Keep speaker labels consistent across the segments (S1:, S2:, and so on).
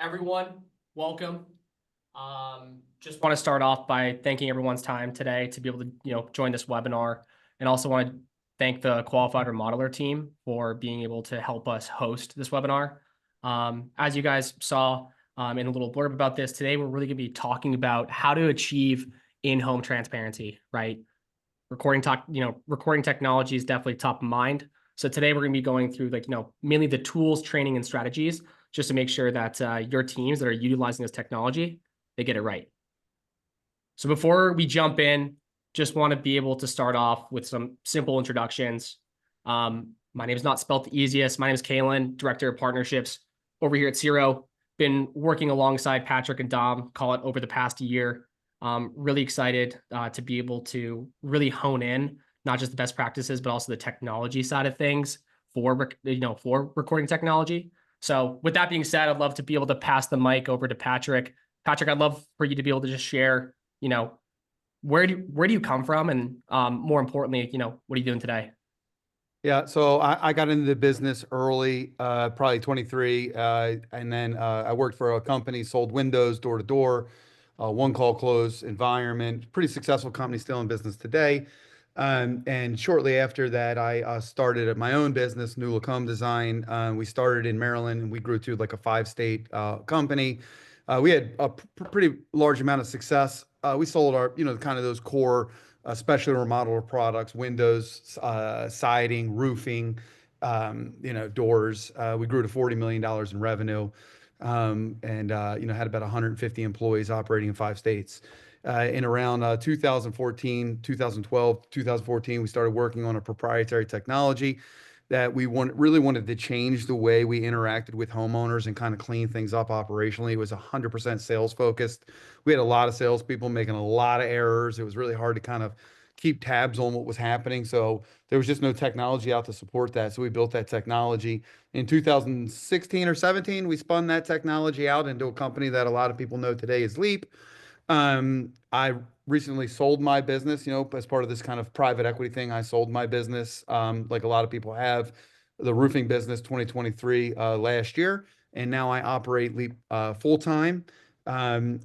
S1: Everyone, welcome. Just want to start off by thanking everyone's time today to be able to, join this webinar, and also want to thank the Qualified Remodeler team for being able to help us host this webinar. As you guys saw in a little blurb about this, today we're really going to be talking about how to achieve in-home transparency, right? Recording technology is definitely top of mind. So today we're going to be going through mainly the tools, training, and strategies just to make sure that your teams that are utilizing this technology, they get it right. So before we jump in, just want to be able to start off with some simple introductions. My name is not spelled the easiest. My name is Caelahn, Director of Partnerships over here at Siro. Been working alongside Patrick and Dom, call it over the past year. Really excited to be able to really hone in not just the best practices, but also the technology side of things for recording technology. So with that being said, I'd love to be able to pass the mic over to Patrick. Patrick, I'd love for you to be able to just share, where do you come from, and more importantly, what are you doing today?
S2: Yeah, so I got into the business early, probably 23, and then I worked for a company, sold windows door to door, one call close environment, pretty successful company, still in business today. And shortly after that, I started my own business, New Lacombe Design. We started in Maryland, and we grew to like a 5-state company. We had a pretty large amount of success. We sold our, kind of those core specialty remodeler products, windows, siding, roofing, doors. We grew to $40 million in revenue, and had about 150 employees operating in 5 states. In around 2014, 2012, 2014, we started working on a proprietary technology that we really wanted to change the way we interacted with homeowners and kind of clean things up operationally. It was 100% sales focused. We had a lot of salespeople making a lot of errors. It was really hard to kind of keep tabs on what was happening. So there was just no technology out to support that. So we built that technology. In 2016 or 17, we spun that technology out into a company that a lot of people know today is Leap. I recently sold my business, as part of this kind of private equity thing. I sold my business, like a lot of people have, the roofing business 2023 last year. And now I operate Leap full time. My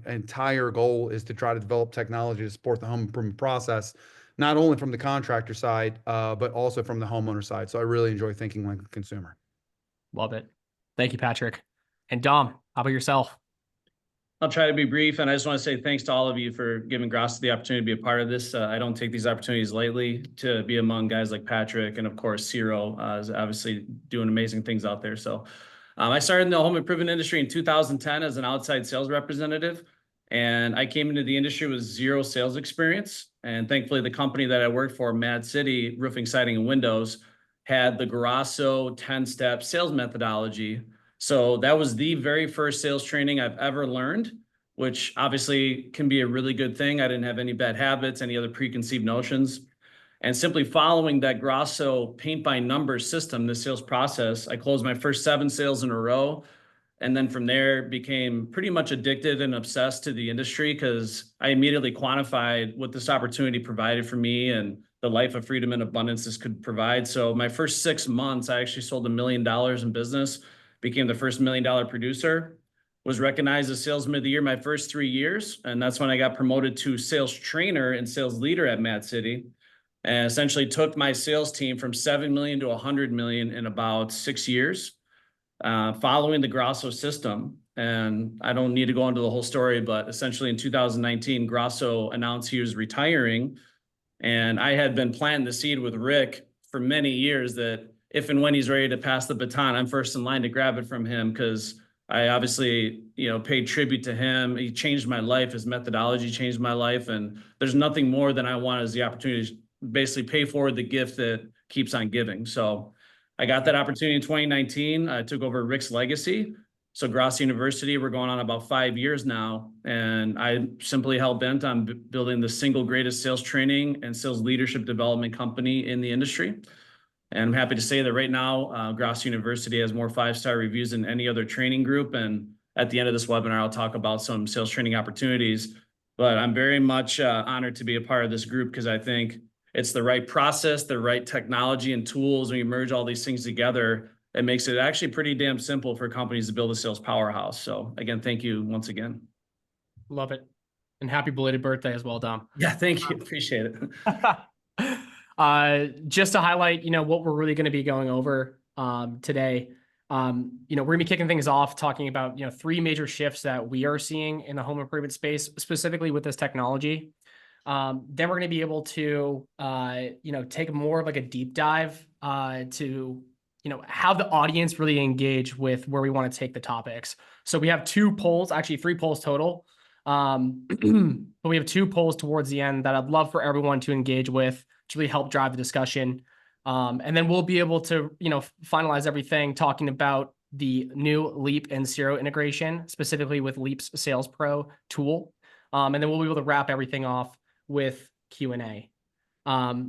S2: entire goal is to try to develop technology to support the home improvement process, not only from the contractor side, but also from the homeowner side. So I really enjoy thinking like a consumer.
S1: Love it. Thank you, Patrick. And Dom, how about yourself?
S3: I'll try to be brief, and I just want to say thanks to all of you for giving Grosso the opportunity to be a part of this. I don't take these opportunities lightly to be among guys like Patrick, and of course, Siro is obviously doing amazing things out there. So I started in the home improvement industry in 2010 as an outside sales representative, and I came into the industry with 0 sales experience. And thankfully, the company that I worked for, Mad City Roofing, Siding, and Windows, had the Grosso 10-step sales methodology. So that was the very first sales training I've ever learned, which obviously can be a really good thing. I didn't have any bad habits, any other preconceived notions. And simply following that Grosso paint by numbers system, the sales process, I closed my first 7 sales in a row. And then from there became pretty much addicted and obsessed to the industry, because I immediately quantified what this opportunity provided for me and the life of freedom and abundance this could provide. So my first 6 months, I actually sold $1 million in business, became the first $1 million producer, was recognized as salesman of the year my first 3 years. And that's when I got promoted to sales trainer and sales leader at Mad City, and essentially took my sales team from 7 million to 100 million in about 6 years, following the Grosso system. And I don't need to go into the whole story, but essentially in 2019, Grosso announced he was retiring. And I had been planting the seed with Rick for many years that if and when he's ready to pass the baton, I'm first in line to grab it from him, because I obviously, paid tribute to him. He changed my life. His methodology changed my life. And there's nothing more than I want is the opportunity to basically pay forward the gift that keeps on giving. So I got that opportunity in 2019. I took over Rick's legacy. So Grosso University, we're going on about 5 years now. And I simply hell bent on building the single greatest sales training and sales leadership development company in the industry. And I'm happy to say that right now, Grosso University has more 5-star reviews than any other training group. And at the end of this webinar, I'll talk about some sales training opportunities. But I'm very much honored to be a part of this group, because I think it's the right process, the right technology and tools. When you merge all these things together, it makes it actually pretty damn simple for companies to build a sales powerhouse. So again, thank you once again.
S1: Love it. And happy belated birthday as well, Dom.
S3: Yeah, thank you. Appreciate it.
S1: Just to highlight, what we're really going to be going over today. We're going to be kicking things off talking about, 3 major shifts that we are seeing in the home improvement space, specifically with this technology. Then we're going to be able to, take more of like a deep dive to, have the audience really engage with where we want to take the topics. So we have 2 polls, actually 3 polls total. But we have 2 polls towards the end that I'd love for everyone to engage with to really help drive the discussion. And then we'll be able to, finalize everything talking about the new Leap and Siro integration, specifically with Leap's SalesPro tool. And then we'll be able to wrap everything off with Q&A. Now,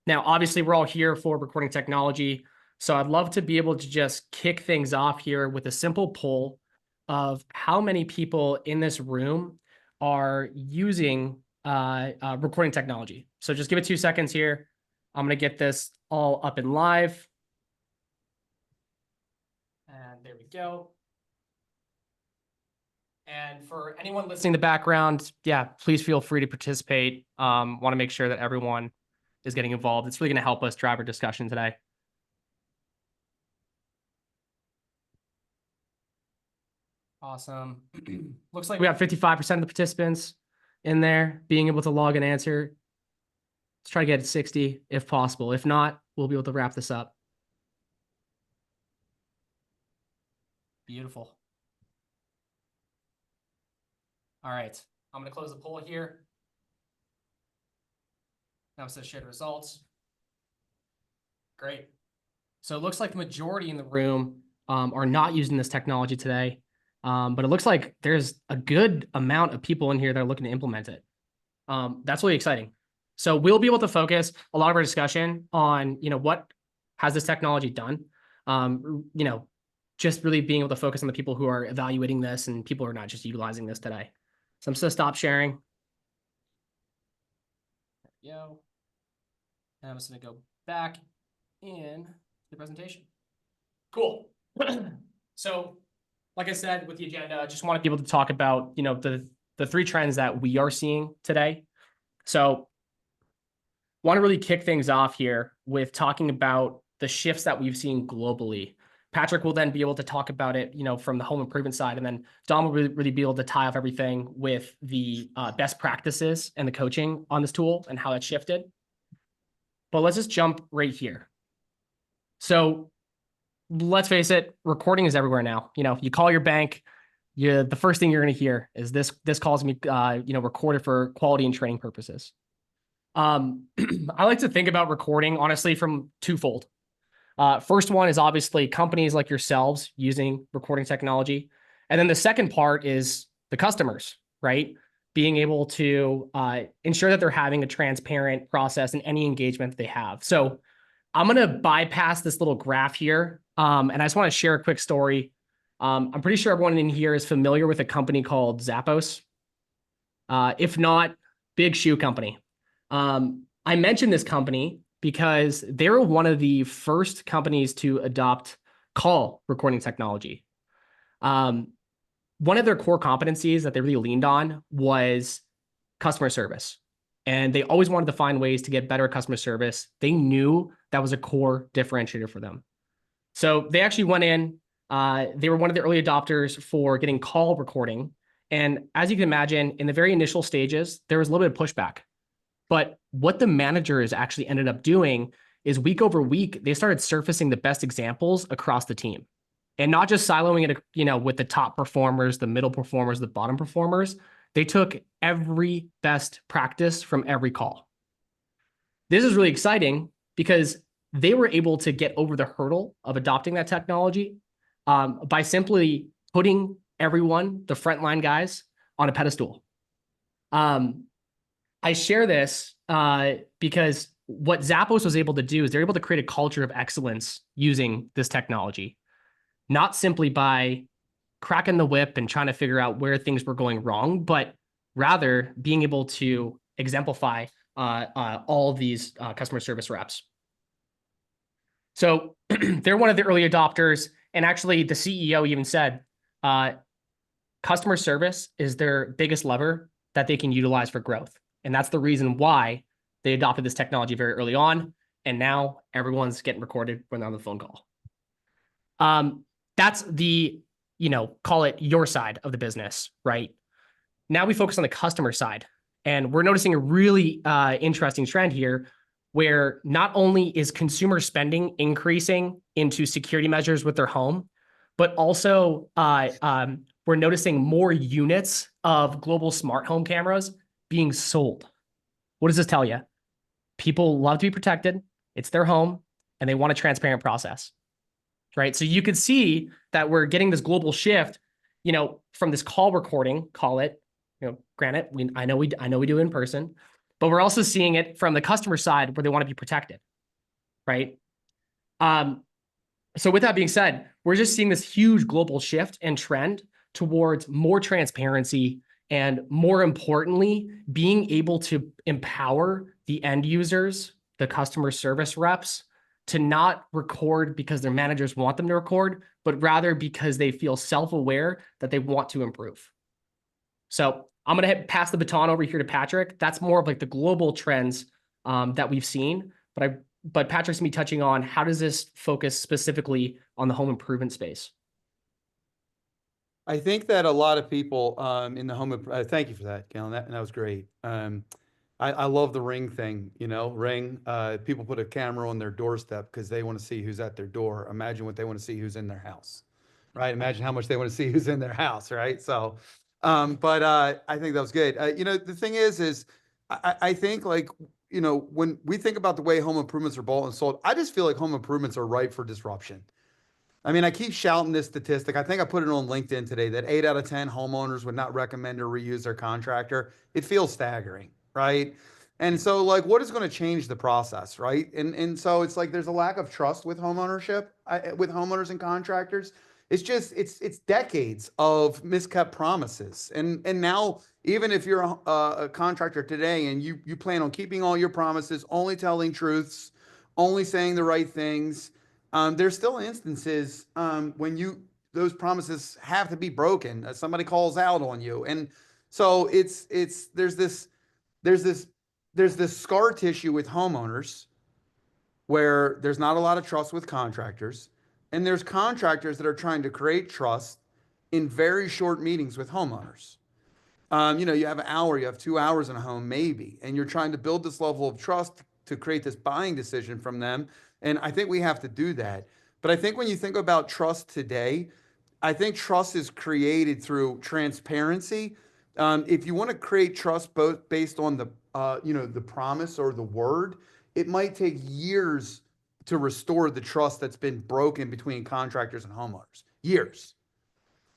S1: obviously, we're all here for recording technology. So I'd love to be able to just kick things off here with a simple poll of how many people in this room are using recording technology. So just give it 2 seconds here. I'm going to get this all up and live. And there we go. And for anyone listening in the background, yeah, please feel free to participate. Want to make sure that everyone is getting involved. It's really going to help us drive our discussion today. Awesome. Looks like we have 55% of the participants in there being able to log and answer. Let's try to get it 60 if possible. If not, we'll be able to wrap this up. Beautiful. All right. I'm going to close the poll here. Now it says share the results. Great. So it looks like the majority in the room are not using this technology today. But it looks like there's a good amount of people in here that are looking to implement it. That's really exciting. So we'll be able to focus a lot of our discussion on, what has this technology done? Just really being able to focus on the people who are evaluating this and people who are not just utilizing this today. So I'm just going to stop sharing. There we go. And I'm just going to go back in the presentation. Cool. So like I said, with the agenda, I just want to be able to talk about, the 3 trends that we are seeing today. So want to really kick things off here with talking about the shifts that we've seen globally. Patrick will then be able to talk about it, from the home improvement side. And then Dom will really be able to tie off everything with the best practices and the coaching on this tool and how that shifted. But let's just jump right here. So let's face it, recording is everywhere now. You call your bank, the first thing you're going to hear is this call's me, recorded for quality and training purposes. I like to think about recording, honestly, from twofold. First one is obviously companies like yourselves using recording technology. And then the second part is the customers, right? Being able to ensure that they're having a transparent process in any engagement that they have. So I'm going to bypass this little graph here. And I just want to share a quick story. I'm pretty sure everyone in here is familiar with a company called Zappos. If not, big shoe company. I mentioned this company because they were one of the first companies to adopt call recording technology. One of their core competencies that they really leaned on was customer service. And they always wanted to find ways to get better customer service. They knew that was a core differentiator for them. So they actually went in, they were one of the early adopters for getting call recording. And as you can imagine, in the very initial stages, there was a little bit of pushback. But what the managers actually ended up doing is week over week, they started surfacing the best examples across the team. And not just siloing it, with the top performers, the middle performers, the bottom performers. They took every best practice from every call. This is really exciting because they were able to get over the hurdle of adopting that technology by simply putting everyone, the frontline guys, on a pedestal. I share this because what Zappos was able to do is they're able to create a culture of excellence using this technology, not simply by cracking the whip and trying to figure out where things were going wrong, but rather being able to exemplify all of these customer service reps. So they're one of the early adopters. And actually, the CEO even said customer service is their biggest lever that they can utilize for growth. And that's the reason why they adopted this technology very early on. And now everyone's getting recorded when they're on the phone call. That's the, call it your side of the business, right? Now we focus on the customer side. And we're noticing a really interesting trend here where not only is consumer spending increasing into security measures with their home, but also we're noticing more units of global smart home cameras being sold. What does this tell you? People love to be protected. It's their home, and they want a transparent process, right? So you could see that we're getting this global shift, from this call recording, call it, granted, I know we do it in person, but we're also seeing it from the customer side where they want to be protected, right? So with that being said, we're just seeing this huge global shift and trend towards more transparency and, more importantly, being able to empower the end users, the customer service reps, to not record because their managers want them to record, but rather because they feel self-aware that they want to improve. So I'm going to pass the baton over here to Patrick. That's more of like the global trends that we've seen, but Patrick's gonna be touching on how does this focus specifically on the home improvement space?
S2: I think that a lot of people in the home, thank you for that, Caelahn. That was great. I love the Ring thing, Ring. People put a camera on their doorstep because they want to see who's at their door. Imagine what they want to see who's in their house, right? Imagine how much they want to see who's in their house, right? So, but I think that was good. The thing is I think like, when we think about the way home improvements are bought and sold, I just feel like home improvements are ripe for disruption. I mean, I keep shouting this statistic. I think I put it on LinkedIn today that 8 out of 10 homeowners would not recommend or reuse their contractor. It feels staggering, right? And so like, what is going to change the process, right? And so it's like, there's a lack of trust with homeownership, with homeowners and contractors. It's decades of miskept promises. And now, even if you're a contractor today and you plan on keeping all your promises, only telling truths, only saying the right things, there's still instances when those promises have to be broken. Somebody calls out on you, and so there's this scar tissue with homeowners where there's not a lot of trust with contractors, and there's contractors that are trying to create trust in very short meetings with homeowners. You have an hour, you have 2 hours in a home maybe, and you're trying to build this level of trust to create this buying decision from them. And I think we have to do that. But I think when you think about trust today, I think trust is created through transparency. If you want to create trust both based on the promise or the word, it might take years to restore the trust that's been broken between contractors and homeowners. Years.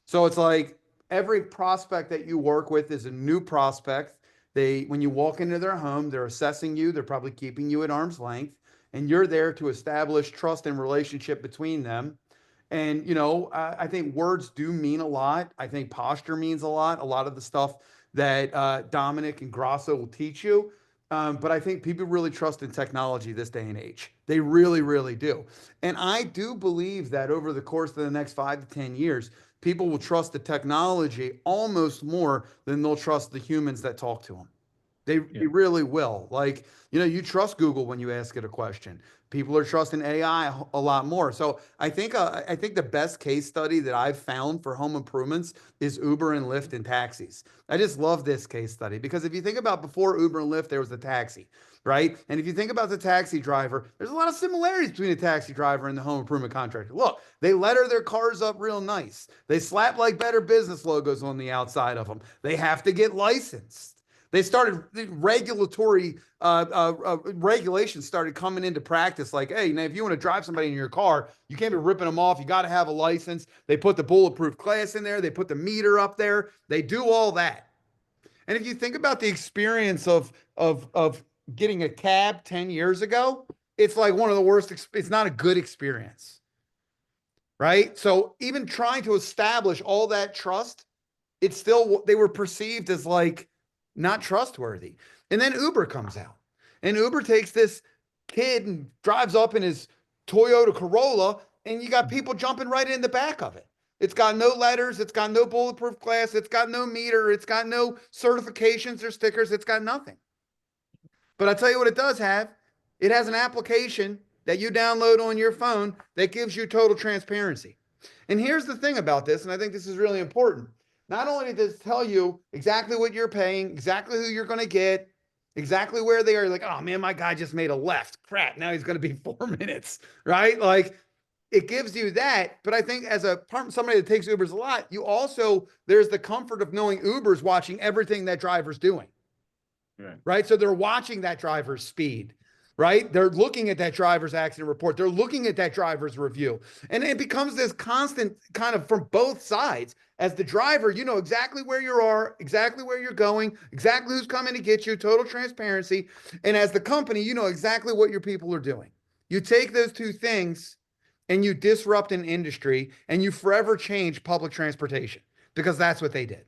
S2: So it's like every prospect that you work with is a new prospect. When you walk into their home, they're assessing you. They're probably keeping you at arm's length, and you're there to establish trust and relationship between them. And, I think words do mean a lot. I think posture means a lot. A lot of the stuff that Dominic and Grosso will teach you. But I think people really trust in technology this day and age. They really, really do. And I do believe that over the course of the next 5 to 10 years, people will trust the technology almost more than they'll trust the humans that talk to them. They really will. Like, you trust Google when you ask it a question. People are trusting AI a lot more. So I think the best case study that I've found for home improvements is Uber and Lyft and taxis. I just love this case study because if you think about before Uber and Lyft, there was the taxi, right? And if you think about the taxi driver, there's a lot of similarities between the taxi driver and the home improvement contractor. Look, they letter their cars up real nice. They slap like Better Business logos on the outside of them. They have to get licensed. They started regulatory regulations started coming into practice. Like, hey, now if you want to drive somebody in your car, you can't be ripping them off. You got to have a license. They put the bulletproof glass in there. They put the meter up there. They do all that. And if you think about the experience of getting a cab 10 years ago, it's like one of the worst. It's not a good experience, right? So even trying to establish all that trust, they were perceived as like not trustworthy. And then Uber comes out, and Uber takes this kid and drives up in his Toyota Corolla, and you got people jumping right in the back of it. It's got no letters. It's got no bulletproof glass. It's got no meter. It's got no certifications or stickers. It's got nothing. But I'll tell you what it does have. It has an application that you download on your phone that gives you total transparency. And here's the thing about this, and I think this is really important. Not only does it tell you exactly what you're paying, exactly who you're going to get, exactly where they are. Like, oh man, my guy just made a left. Crap, now he's going to be 4 minutes, right? Like, it gives you that. But I think as somebody that takes Ubers a lot, there's the comfort of knowing Uber's watching everything that driver's doing. Right. So they're watching that driver's speed, right? They're looking at that driver's accident report. They're looking at that driver's review. And it becomes this constant kind of from both sides. As the driver, you know exactly where you are, exactly where you're going, exactly who's coming to get you, total transparency. And as the company, you know exactly what your people are doing. You take those two things and you disrupt an industry and you forever change public transportation, because that's what they did.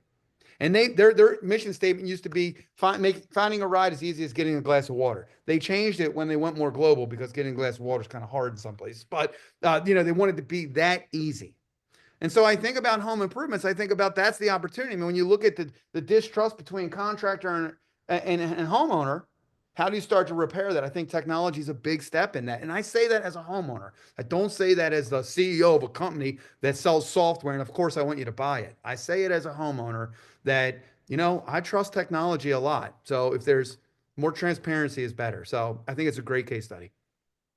S2: And their mission statement used to be finding a ride as easy as getting a glass of water. They changed it when they went more global, because getting a glass of water is kind of hard in some places. But they wanted to be that easy. And so I think about home improvements. I think about that's the opportunity. I mean, when you look at the distrust between contractor and homeowner, how do you start to repair that? I think technology is a big step in that. And I say that as a homeowner. I don't say that as the CEO of a company that sells software. And of course, I want you to buy it. I say it as a homeowner that, I trust technology a lot. So if there's more transparency is better. So I think it's a great case study.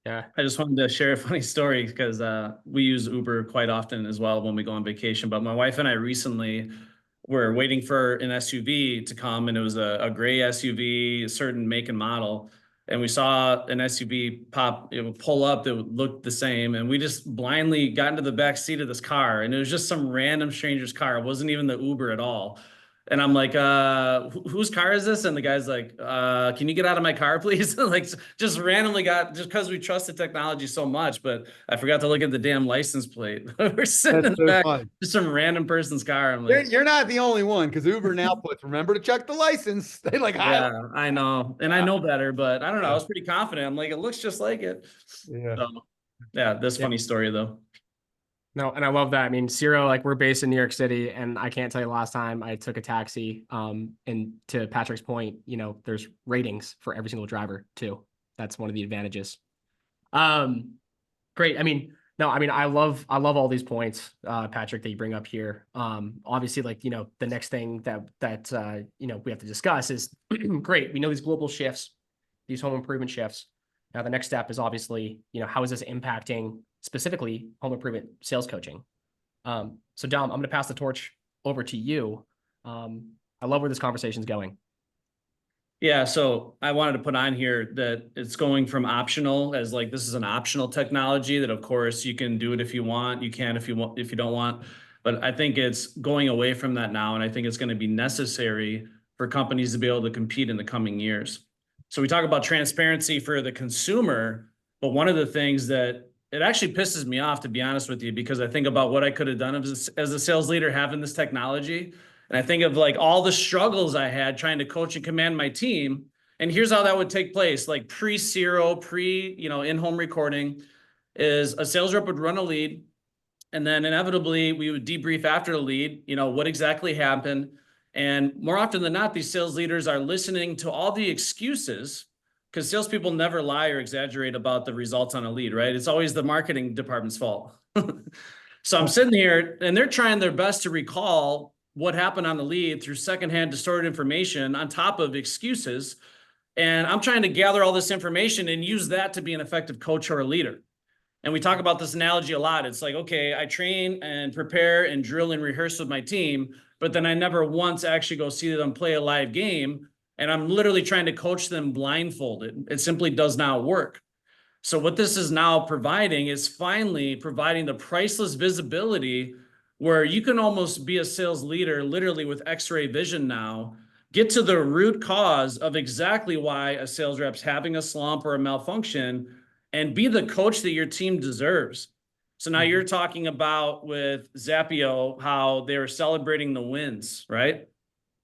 S3: Yeah, I just wanted to share a funny story because we use Uber quite often as well when we go on vacation. But my wife and I recently were waiting for an SUV to come, and it was a gray SUV, a certain make and model. And we saw an SUV pull up that looked the same. And we just blindly got into the back seat of this car. And it was just some random stranger's car. It wasn't even the Uber at all. And I'm like, whose car is this? And the guy's like, can you get out of my car, please? Like, just randomly just because we trusted technology so much, but I forgot to look at the damn license plate. We're sitting in the back, just some random person's car. I'm like,
S2: you're not the only one, because Uber now puts, remember to check the license. They
S3: yeah, I know. And I know better, but I don't know. I was pretty confident. I'm like, it looks just like it.
S2: Yeah.
S3: So, yeah, this funny story though.
S1: No, and I love that. I mean, Siro, like, we're based in New York City, and I can't tell you the last time I took a taxi. And to Patrick's point, there's ratings for every single driver too. That's one of the advantages. Great. I mean, I love all these points, Patrick, that you bring up here. Obviously, like, the next thing that we have to discuss is great. We know these global shifts, these home improvement shifts. Now, the next step is obviously, how is this impacting specifically home improvement sales coaching? So Dom, I'm going to pass the torch over to you. I love where this conversation is going.
S3: Yeah, so I wanted to put on here that it's going from optional, as like, this is an optional technology that of course you can do it if you want, you can if you don't want, but I think it's going away from that now. And I think it's going to be necessary for companies to be able to compete in the coming years. So we talk about transparency for the consumer, but one of the things that it actually pisses me off, to be honest with you, because I think about what I could have done as a sales leader having this technology. And I think of like all the struggles I had trying to coach and command my team. And here's how that would take place. Like pre-Siro, in-home recording, is a sales rep would run a lead. And then inevitably we would debrief after the lead, what exactly happened. And more often than not, these sales leaders are listening to all the excuses, because salespeople never lie or exaggerate about the results on a lead, right? It's always the marketing department's fault. So I'm sitting here and they're trying their best to recall what happened on the lead through secondhand distorted information on top of excuses. And I'm trying to gather all this information and use that to be an effective coach or a leader. And we talk about this analogy a lot. It's like, okay, I train and prepare and drill and rehearse with my team, but then I never once actually go see them play a live game. And I'm literally trying to coach them blindfolded. It simply does not work. So what this is now providing is finally providing the priceless visibility where you can almost be a sales leader literally with X-ray vision now, get to the root cause of exactly why a sales rep's having a slump or a malfunction, and be the coach that your team deserves. So now you're talking about with Zappio, how they were celebrating the wins, right?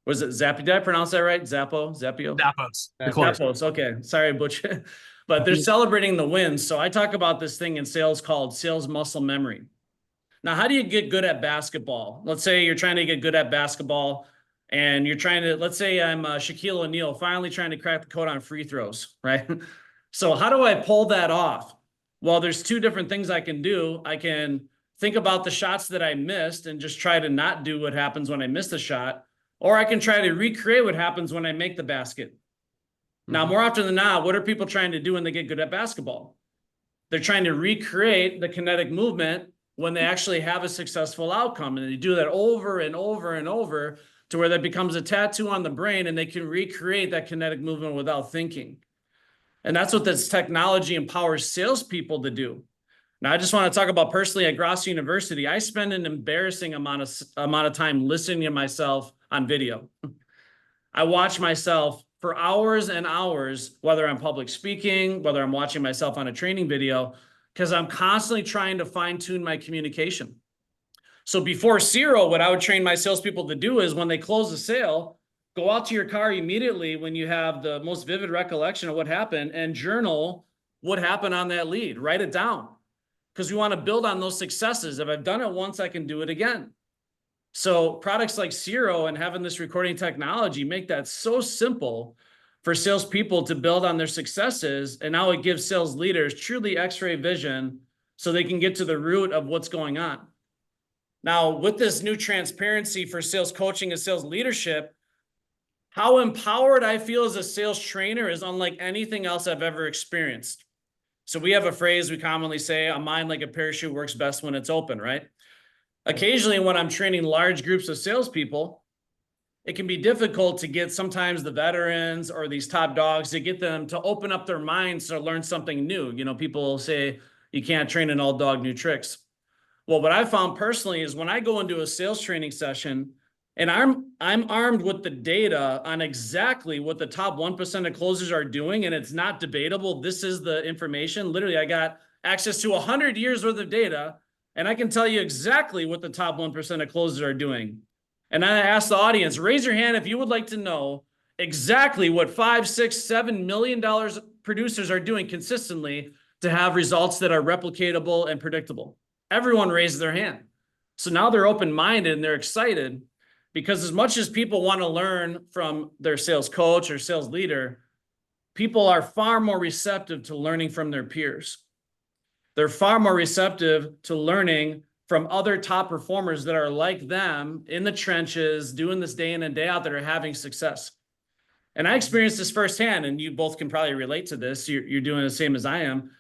S3: Was it Zappio? Did I pronounce that right? Zappio?
S1: Zappos.
S3: Zappos. Okay. Sorry, Butch. but they're celebrating the wins. So I talk about this thing in sales called sales muscle memory. Now, how do you get good at basketball? Let's say you're trying to get good at basketball and you're trying to, let's say I'm Shaquille O'Neal, finally trying to crack the code on free throws, right? So how do I pull that off? Well, there's two different things I can do. I can think about the shots that I missed and just try to not do what happens when I miss the shot, or I can try to recreate what happens when I make the basket. Now, more often than not, what are people trying to do when they get good at basketball? They're trying to recreate the kinetic movement when they actually have a successful outcome. And they do that over and over and over to where that becomes a tattoo on the brain and they can recreate that kinetic movement without thinking. And that's what this technology empowers salespeople to do. Now, I just want to talk about personally at Grosso University, I spend an embarrassing amount of time listening to myself on video. I watch myself for hours and hours, whether I'm public speaking, whether I'm watching myself on a training video, because I'm constantly trying to fine tune my communication. So before Siro, what I would train my salespeople to do is when they close the sale, go out to your car immediately when you have the most vivid recollection of what happened and journal what happened on that lead. Write it down because we want to build on those successes. If I've done it once, I can do it again. So products like Siro and having this recording technology make that so simple for salespeople to build on their successes. And now it gives sales leaders truly X-ray vision so they can get to the root of what's going on. Now, with this new transparency for sales coaching and sales leadership, how empowered I feel as a sales trainer is unlike anything else I've ever experienced. So we have a phrase we commonly say, a mind like a parachute works best when it's open, right? Occasionally, when I'm training large groups of salespeople, it can be difficult to get sometimes the veterans or these top dogs to get them to open up their minds to learn something new. You know, people say you can't train an old dog new tricks. Well, what I found personally is when I go into a sales training session and I'm armed with the data on exactly what the top 1% of closers are doing, and it's not debatable. This is the information. Literally, I got access to 100 years worth of data, and I can tell you exactly what the top 1% of closers are doing. And I ask the audience, raise your hand if you would like to know exactly what $5, $6, $7 million producers are doing consistently to have results that are replicatable and predictable. Everyone raises their hand. So now they're open-minded and they're excited because as much as people want to learn from their sales coach or sales leader, people are far more receptive to learning from their peers. They're far more receptive to learning from other top performers that are like them in the trenches, doing this day in and day out, that are having success. And I experienced this firsthand, and you both can probably relate to this. You're doing the same as I am.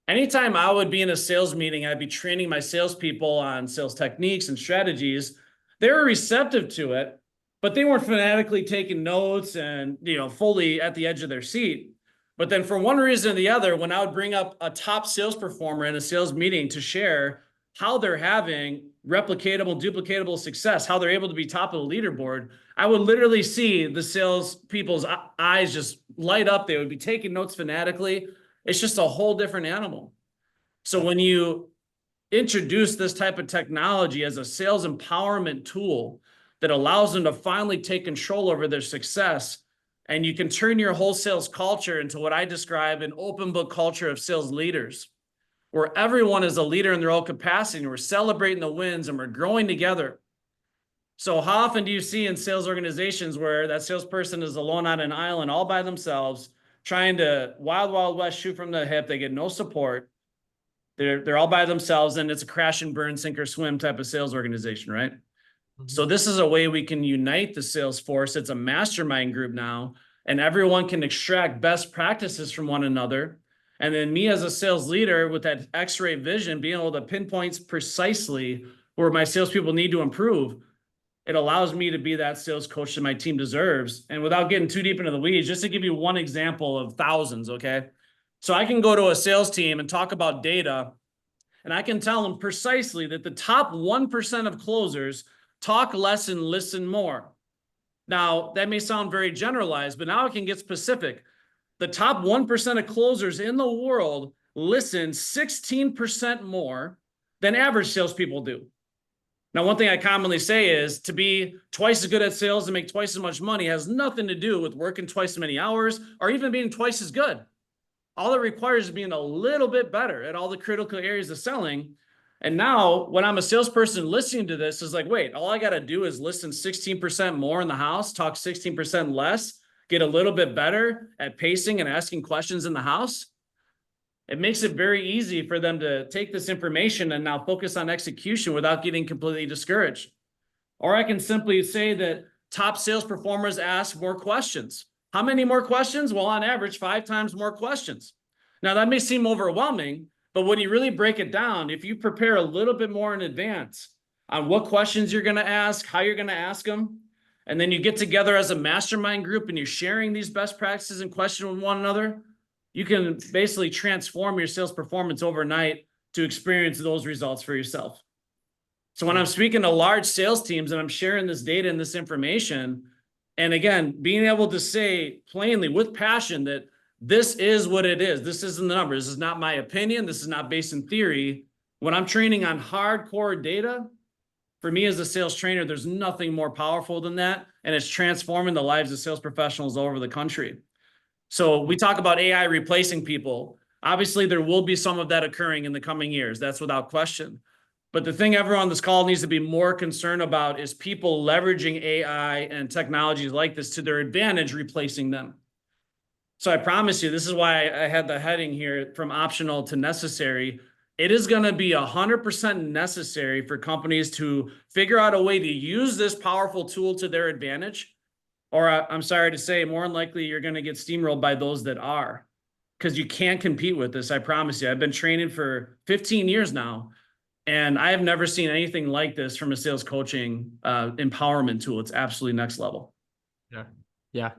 S3: Anytime I would be in a sales meeting, I'd be training my salespeople on sales techniques and strategies. They were receptive to it, but they weren't fanatically taking notes and, fully at the edge of their seat. But then for one reason or the other, when I would bring up a top sales performer in a sales meeting to share how they're having replicatable, duplicatable success, how they're able to be top of the leaderboard, I would literally see the sales people's eyes just light up. They would be taking notes fanatically. It's just a whole different animal. So when you introduce this type of technology as a sales empowerment tool that allows them to finally take control over their success, and you can turn your whole sales culture into what I describe an open book culture of sales leaders, where everyone is a leader in their own capacity, and we're celebrating the wins and we're growing together. So how often do you see in sales organizations where that salesperson is alone on an island all by themselves, trying to wild, wild west, shoot from the hip? They get no support. They're all by themselves, and it's a crash and burn, sink or swim type of sales organization, right? Mm-hmm. So this is a way we can unite the sales force. It's a mastermind group now, and everyone can extract best practices from one another. And then me as a sales leader with that X-ray vision, being able to pinpoint precisely where my salespeople need to improve, it allows me to be that sales coach that my team deserves. And without getting too deep into the weeds, just to give you one example of thousands, okay? So I can go to a sales team and talk about data, and I can tell them precisely that the top 1% of closers talk less and listen more. Now, that may sound very generalized, but now I can get specific. The top 1% of closers in the world listen 16% more than average salespeople do. Now, one thing I commonly say is to be twice as good at sales and make twice as much money has nothing to do with working twice as many hours or even being twice as good. All it requires is being a little bit better at all the critical areas of selling. And now when I'm a salesperson listening to this is like, wait, all I got to do is listen 16% more in the house, talk 16% less, get a little bit better at pacing and asking questions in the house. It makes it very easy for them to take this information and now focus on execution without getting completely discouraged. Or I can simply say that top sales performers ask more questions. How many more questions? Well, on average, 5 times more questions. Now, that may seem overwhelming, but when you really break it down, if you prepare a little bit more in advance on what questions you're going to ask, how you're going to ask them, and then you get together as a mastermind group and you're sharing these best practices and questions with one another, you can basically transform your sales performance overnight to experience those results for yourself. So when I'm speaking to large sales teams and I'm sharing this data and this information, and again, being able to say plainly with passion that this is what it is. This isn't the number. This is not my opinion. This is not based in theory. When I'm training on hardcore data, for me as a sales trainer, there's nothing more powerful than that. And it's transforming the lives of sales professionals all over the country. So we talk about AI replacing people. Obviously, there will be some of that occurring in the coming years. That's without question. But the thing everyone on this call needs to be more concerned about is people leveraging AI and technologies like this to their advantage, replacing them. So I promise you, this is why I had the heading here from optional to necessary. It is going to be 100% necessary for companies to figure out a way to use this powerful tool to their advantage. Or I'm sorry to say, more than likely, you're going to get steamrolled by those that are, because you can't compete with this. I promise you. I've been training for 15 years now, and I have never seen anything like this from a sales coaching empowerment tool. It's absolutely next level.
S1: Yeah. Yeah.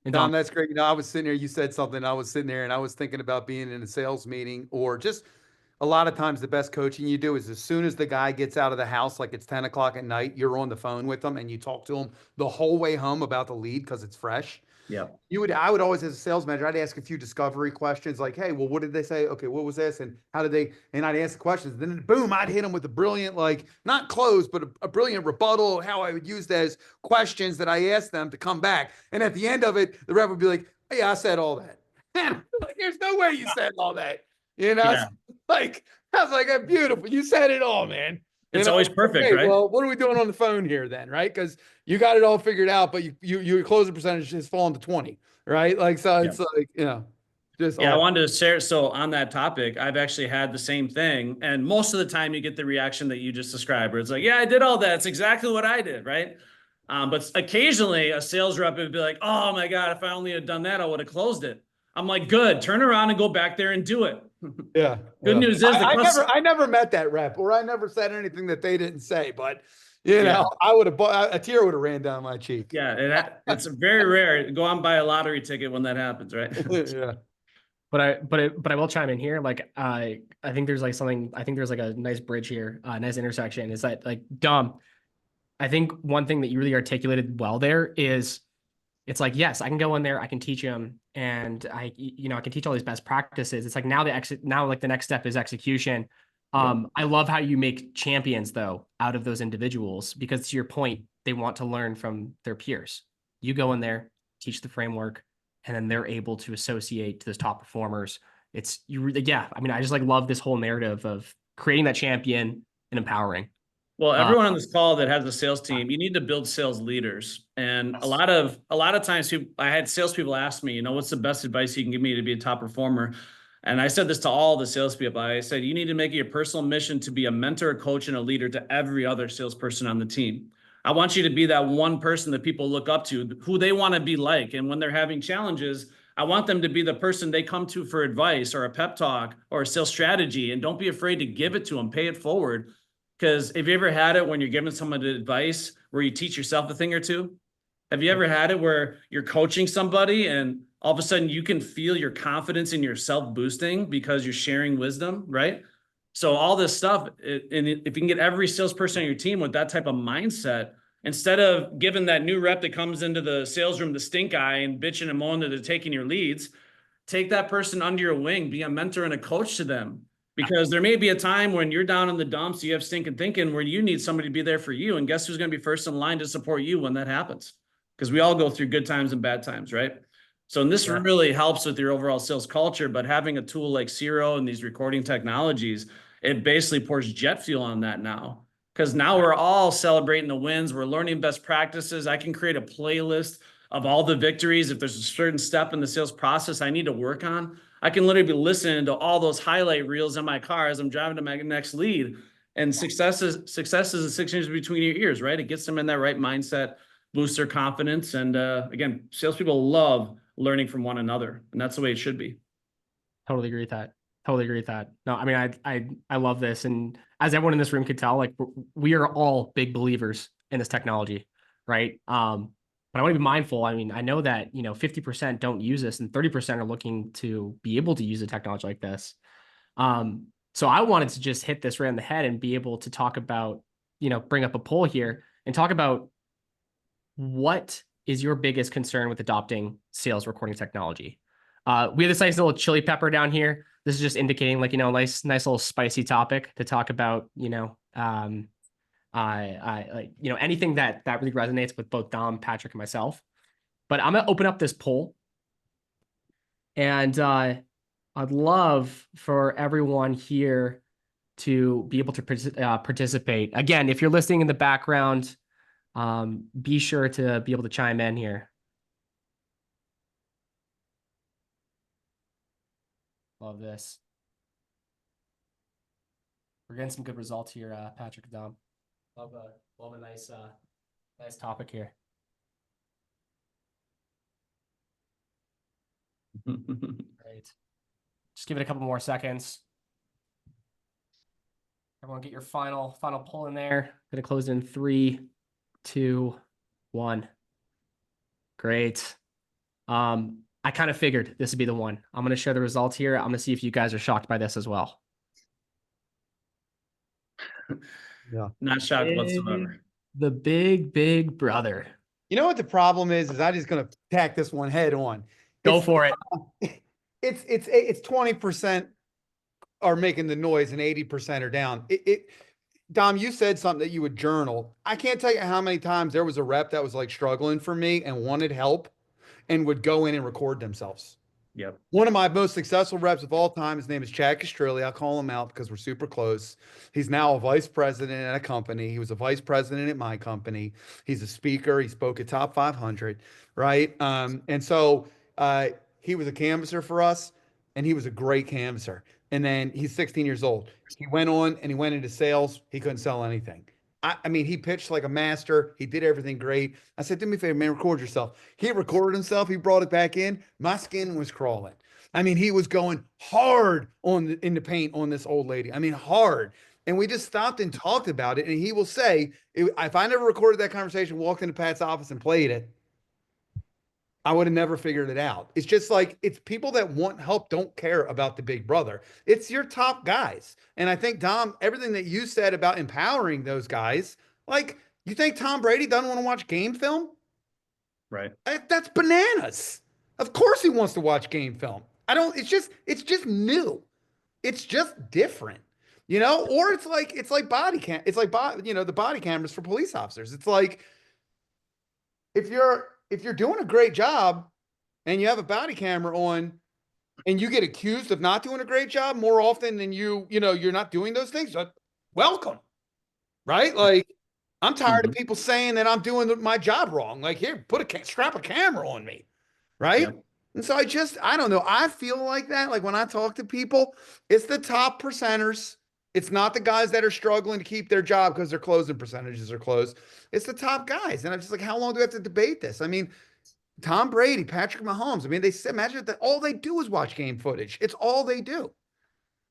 S1: And
S2: Tom, that's great. You know, I was sitting there, you said something, I was sitting there and I was thinking about being in a sales meeting, or just a lot of times the best coaching you do is as soon as the guy gets out of the house, like it's 10 o'clock at night, you're on the phone with them and you talk to them the whole way home about the lead because it's fresh.
S3: Yeah.
S2: I would always, as a sales manager, I'd ask a few discovery questions like, hey, well, what did they say? Okay, what was this? And how did they, and I'd ask the questions. Then boom, I'd hit them with a brilliant, like not close, but a brilliant rebuttal, how I would use those questions that I asked them to come back. And at the end of it, the rep would be like, hey, I said all that. Like, there's no way you said all that. You know,
S3: Yeah.
S2: like, I was like, beautiful. You said it all, man.
S3: It's always perfect, right?
S2: Well, what are we doing on the phone here then, right? Because you got it all figured out, but your closing percentage has fallen to 20, right? Like, so it's like, you know, just
S3: I wanted to share. So on that topic, I've actually had the same thing. And most of the time you get the reaction that you just described, where it's like, yeah, I did all that. It's exactly what I did, right? But occasionally a sales rep would be like, oh my God, if I only had done that, I would have closed it. I'm like, good, turn around and go back there and do it.
S2: Yeah.
S3: Good news is
S2: I never met that rep, or I never said anything that they didn't say, but you know, I would have a tear would have ran down my cheek.
S3: Yeah. It's very rare. Go out and buy a lottery ticket when that happens, right?
S2: Yeah.
S1: But I will chime in here. Like, I think there's like something, I think there's like a nice bridge here, a nice intersection is that like, Dom, I think one thing that you really articulated well there is it's like, yes, I can go in there, I can teach them, and I can teach all these best practices. It's like now like the next step is execution. I love how you make champions though out of those individuals, because to your point, they want to learn from their peers. You go in there, teach the framework, and then they're able to associate to those top performers. I just like love this whole narrative of creating that champion and empowering.
S3: Well, everyone on this call that has a sales team, you need to build sales leaders. And a lot of times I had salespeople ask me, what's the best advice you can give me to be a top performer? And I said this to all the salespeople. I said, you need to make it your personal mission to be a mentor, a coach, and a leader to every other salesperson on the team. I want you to be that one person that people look up to, who they want to be like. And when they're having challenges, I want them to be the person they come to for advice or a pep talk or a sales strategy. And don't be afraid to give it to them, pay it forward. Because have you ever had it when you're giving someone advice where you teach yourself a thing or two? Have you ever had it where you're coaching somebody and all of a sudden you can feel your confidence in yourself boosting because you're sharing wisdom, right? So all this stuff, and if you can get every salesperson on your team with that type of mindset, instead of giving that new rep that comes into the sales room the stink eye and bitching and moaning that they're taking your leads, take that person under your wing, be a mentor and a coach to them. Because there may be a time when you're down in the dumps, you have stinking thinking where you need somebody to be there for you. And guess who's going to be first in line to support you when that happens? Because we all go through good times and bad times, right? So and this
S1: Yeah.
S3: really helps with your overall sales culture, but having a tool like Siro and these recording technologies, it basically pours jet fuel on that now. Because now we're all celebrating the wins. We're learning best practices. I can create a playlist of all the victories. If there's a certain step in the sales process I need to work on, I can literally be listening to all those highlight reels in my car as I'm driving to my next lead. And success is the 6 inches between your ears, right? It gets them in that right mindset, boosts their confidence. And again, salespeople love learning from one another, and that's the way it should be.
S1: Totally agree with that. Totally agree with that. No, I mean, I love this. And as everyone in this room could tell, like we are all big believers in this technology, right? But I want to be mindful. I mean, I know that, 50% don't use this and 30% are looking to be able to use a technology like this. So I wanted to just hit this right on the head and be able to talk about, bring up a poll here and talk about what is your biggest concern with adopting sales recording technology? We have this nice little chili pepper down here. This is just indicating like, nice little spicy topic to talk about, anything that really resonates with both Dom, Patrick, and myself. But I'm gonna open up this poll, and I'd love for everyone here to be able to participate. Again, if you're listening in the background, be sure to be able to chime in here. Love this. We're getting some good results here, Patrick and Dom. Love a nice topic here. Great. Just give it a couple more seconds. Everyone get your final pull in there. Gonna close in 3, 2, 1. Great. I kind of figured this would be the one. I'm going to share the results here. I'm going to see if you guys are shocked by this as well.
S2: Yeah.
S3: Not shocked whatsoever.
S1: The big brother.
S2: You know what the problem is I'm just going to tack this one head on.
S1: Go for it.
S2: It's 20% are making the noise and 80% are down. Dom, you said something that you would journal. I can't tell you how many times there was a rep that was like struggling for me and wanted help and would go in and record themselves.
S3: Yep.
S2: One of my most successful reps of all time, his name is Chad Castrilli. I'll call him out because we're super close. He's now a vice president at a company. He was a vice president at my company. He's a speaker. He spoke at Top 500, right? And so he was a canvasser for us, and he was a great canvasser. And then he's 16 years old. He went on and he went into sales. He couldn't sell anything. I mean, he pitched like a master. He did everything great. I said, do me a favor, man, record yourself. He recorded himself. He brought it back in. My skin was crawling. I mean, he was going hard in the paint on this old lady. I mean, hard. And we just stopped and talked about it. And he will say, if I never recorded that conversation, walked into Pat's office and played it, I would have never figured it out. It's just like, it's people that want help don't care about the big brother. It's your top guys. And I think, Dom, everything that you said about empowering those guys, like, you think Tom Brady doesn't want to watch game film?
S3: Right.
S2: That's bananas. Of course he wants to watch game film. It's just new. It's just different, or it's like body cam. It's like, the body cameras for police officers. It's like, if you're doing a great job and you have a body camera on and you get accused of not doing a great job more often than you're not doing those things, welcome, right? Like, I'm tired of people saying that I'm doing my job wrong. Like, here, strap a camera on me, right? Yep. And so I don't know. I feel like that. Like, when I talk to people, it's the top percenters. It's not the guys that are struggling to keep their job because their closing percentages are close. It's the top guys. And I'm just like, how long do we have to debate this? I mean, Tom Brady, Patrick Mahomes. I mean, imagine that all they do is watch game footage. It's all they do.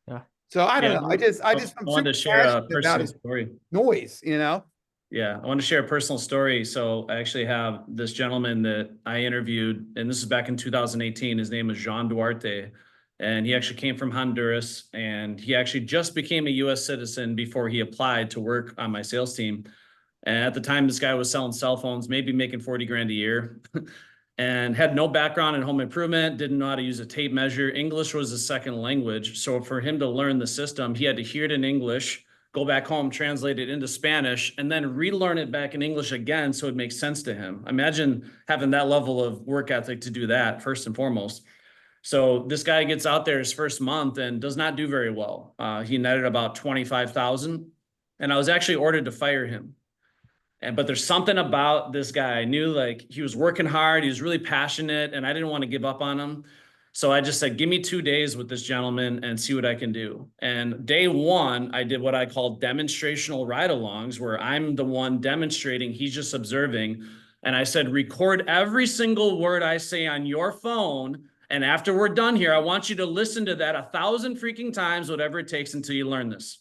S1: Yeah.
S2: So I don't know. I'm
S3: wanted to share a personal story.
S2: Noise,
S3: Yeah, I want to share a personal story. So I actually have this gentleman that I interviewed, and this is back in 2018. His name is Jean Duarte. And he actually came from Honduras, and he actually just became a U.S. citizen before he applied to work on my sales team. And at the time, this guy was selling cell phones, maybe making 40 grand a year, and had no background in home improvement, didn't know how to use a tape measure. English was his second language. So for him to learn the system, he had to hear it in English, go back home, translate it into Spanish, and then relearn it back in English again so it makes sense to him. Imagine having that level of work ethic to do that, first and foremost. So this guy gets out there his first month and does not do very well. He netted about 25,000, and I was actually ordered to fire him. But there's something about this guy. I knew like he was working hard, he was really passionate, and I didn't want to give up on him. So I just said, give me 2 days with this gentleman and see what I can do. And day one, I did what I call demonstrational ride-alongs, where I'm the one demonstrating, he's just observing. And I said, record every single word I say on your phone. And after we're done here, I want you to listen to that 1,000 freaking times, whatever it takes until you learn this.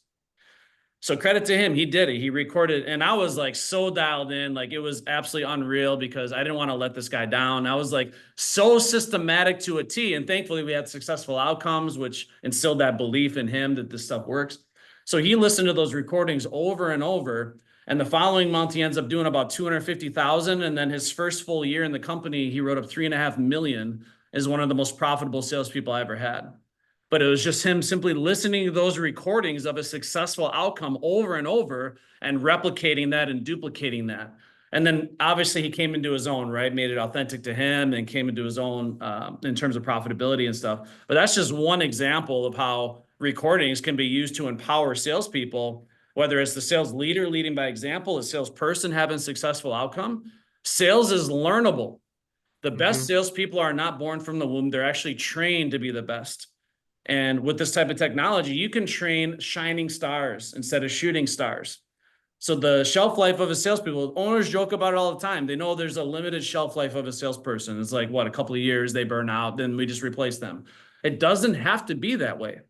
S3: So credit to him, he did it. He recorded, and I was like so dialed in, like it was absolutely unreal because I didn't want to let this guy down. I was like so systematic to a T, and thankfully we had successful outcomes, which instilled that belief in him that this stuff works. So he listened to those recordings over and over, and the following month he ends up doing about 250,000, and then his first full year in the company, he wrote up 3.5 million, is one of the most profitable salespeople I ever had. But it was just him simply listening to those recordings of a successful outcome over and over and replicating that and duplicating that. And then obviously he came into his own, right? Made it authentic to him and came into his own in terms of profitability and stuff. But that's just one example of how recordings can be used to empower salespeople, whether it's the sales leader leading by example, a salesperson having a successful outcome. Sales is learnable. The best salespeople are not born from the womb. They're actually trained to be the best. And with this type of technology, you can train shining stars instead of shooting stars. So the shelf life of a salespeople, owners joke about it all the time. They know there's a limited shelf life of a salesperson. It's like, what, a couple of years, they burn out, then we just replace them. It doesn't have to be that way.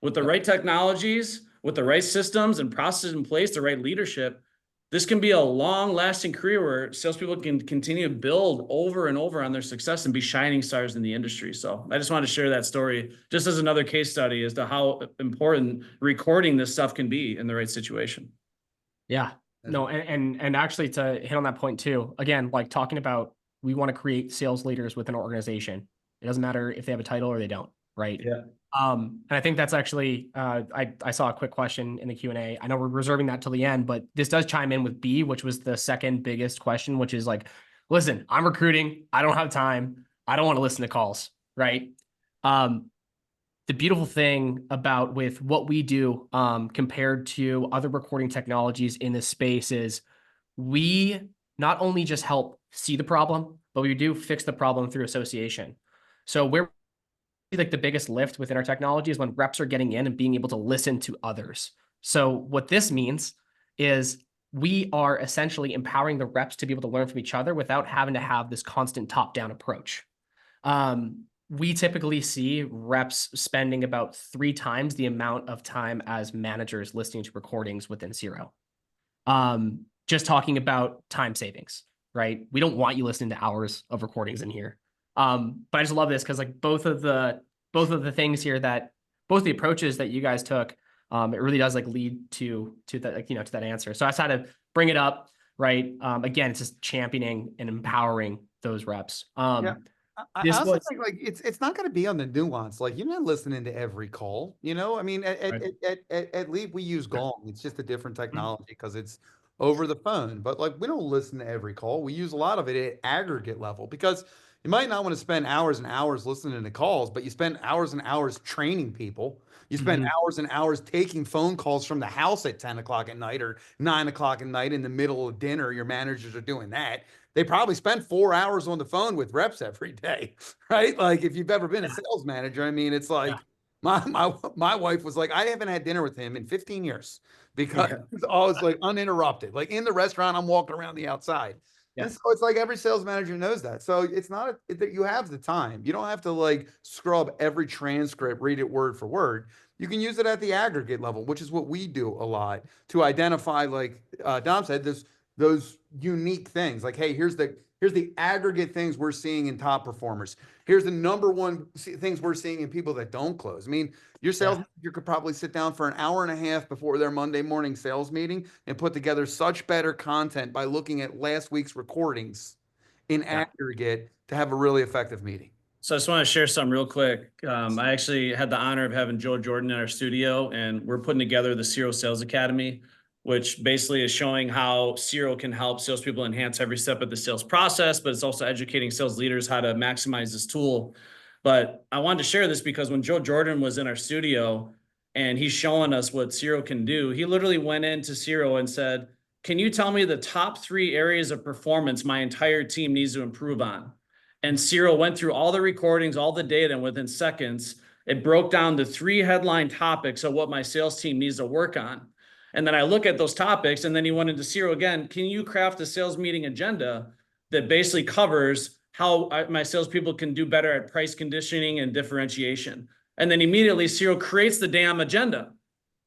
S3: With the right technologies, with the right systems and processes in place, the right leadership, this can be a long-lasting career where salespeople can continue to build over and over on their success and be shining stars in the industry. So I just wanted to share that story just as another case study as to how important recording this stuff can be in the right situation.
S1: Yeah, no, and actually to hit on that point too, again, like talking about, we want to create sales leaders within an organization. It doesn't matter if they have a title or they don't, right?
S3: Yeah.
S1: And I think that's actually, I saw a quick question in the Q&A. I know we're reserving that till the end, but this does chime in with B, which was the second biggest question, which is like, listen, I'm recruiting. I don't have time. I don't want to listen to calls, right? The beautiful thing about with what we do compared to other recording technologies in this space is we not only just help see the problem, but we do fix the problem through association. So we're like the biggest lift within our technology is when reps are getting in and being able to listen to others. So what this means is we are essentially empowering the reps to be able to learn from each other without having to have this constant top-down approach. We typically see reps spending about 3 times the amount of time as managers listening to recordings within Siro. Just talking about time savings, right? We don't want you listening to hours of recordings in here. But I just love this because like both of the things here that both the approaches that you guys took, it really does like lead to that, like, to that answer. So I just had to bring it up, right? Again, it's just championing and empowering those reps.
S2: Yeah. I also think like it's not going to be on the nuance. Like you're not listening to every call, I mean, at Leap we use Gong. It's just a different technology because it's over the phone. But like we don't listen to every call. We use a lot of it at aggregate level because you might not want to spend hours and hours listening to calls, but you spend hours and hours training people. You spend hours and hours taking phone calls from the house at 10 o'clock at night or 9 o'clock at night in the middle of dinner. Your managers are doing that. They probably spend 4 hours on the phone with reps every day, right? Like if you've ever been a sales manager, I mean, it's like my wife was like, I haven't had dinner with him in 15 years because it's always like uninterrupted. Like in the restaurant, I'm walking around the outside. And so it's like every sales manager knows that. So it's not that you have the time. You don't have to like scrub every transcript, read it word for word. You can use it at the aggregate level, which is what we do a lot to identify, like Dom said, those unique things. Like, hey, here's the aggregate things we're seeing in top performers. Here's the number one things we're seeing in people that don't close. I mean, your sales manager could probably sit down for an hour and a half before their Monday morning sales meeting and put together such better content by looking at last week's recordings in aggregate to have a really effective meeting.
S3: So I just want to share something real quick. I actually had the honor of having Joe Jordan in our studio, and we're putting together the Siro Sales Academy, which basically is showing how Siro can help salespeople enhance every step of the sales process, but it's also educating sales leaders how to maximize this tool. But I wanted to share this because when Joe Jordan was in our studio and he's showing us what Siro can do, he literally went into Siro and said, "Can you tell me the top 3 areas of performance my entire team needs to improve on?" And Siro went through all the recordings, all the data, and within seconds, it broke down the 3 headline topics of what my sales team needs to work on. And then I look at those topics, and then he went into Siro again. Can you craft a sales meeting agenda that basically covers how my salespeople can do better at price conditioning and differentiation? And then immediately Siro creates the damn agenda.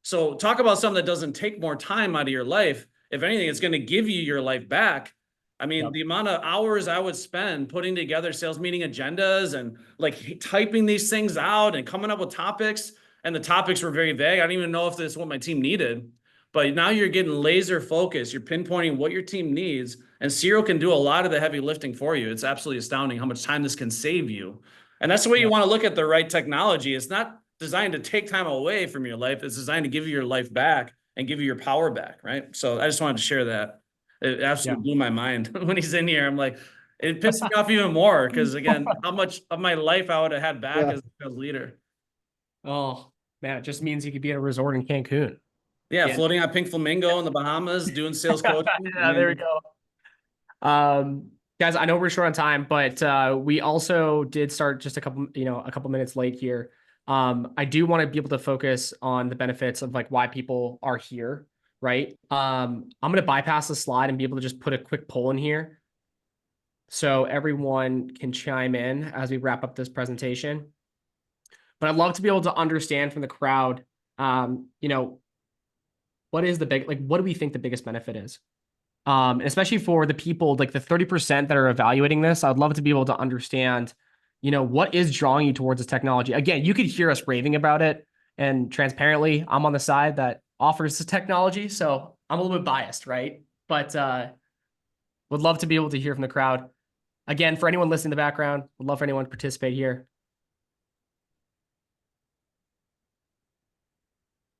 S3: So talk about something that doesn't take more time out of your life. If anything, it's going to give you your life back. I mean, the amount of hours I would spend putting together sales meeting agendas and like typing these things out and coming up with topics, and the topics were very vague. I don't even know if this is what my team needed, but now you're getting laser focused. You're pinpointing what your team needs, and Siro can do a lot of the heavy lifting for you. It's absolutely astounding how much time this can save you. And that's the way you want to look at the right technology. It's not designed to take time away from your life. It's designed to give you your life back and give you your power back, right? So I just wanted to share that. It absolutely blew my mind when he's in here. I'm like, it pissed me off even more because, again, how much of my life I would have had back as a leader.
S1: Oh, man, it just means you could be at a resort in Cancun.
S3: Yeah, floating on Pink Flamingo in the Bahamas, doing sales coaching.
S1: Yeah, there we go. Guys, I know we're short on time, but we also did start just a couple minutes late here. I do want to be able to focus on the benefits of like why people are here, right? I'm going to bypass the slide and be able to just put a quick poll in here so everyone can chime in as we wrap up this presentation. But I'd love to be able to understand from the crowd, what is what do we think the biggest benefit is? And especially for the people, like the 30% that are evaluating this, I'd love to be able to understand, what is drawing you towards this technology. Again, you could hear us raving about it, and transparently, I'm on the side that offers this technology, so I'm a little bit biased, right? But would love to be able to hear from the crowd. Again, for anyone listening in the background, would love for anyone to participate here.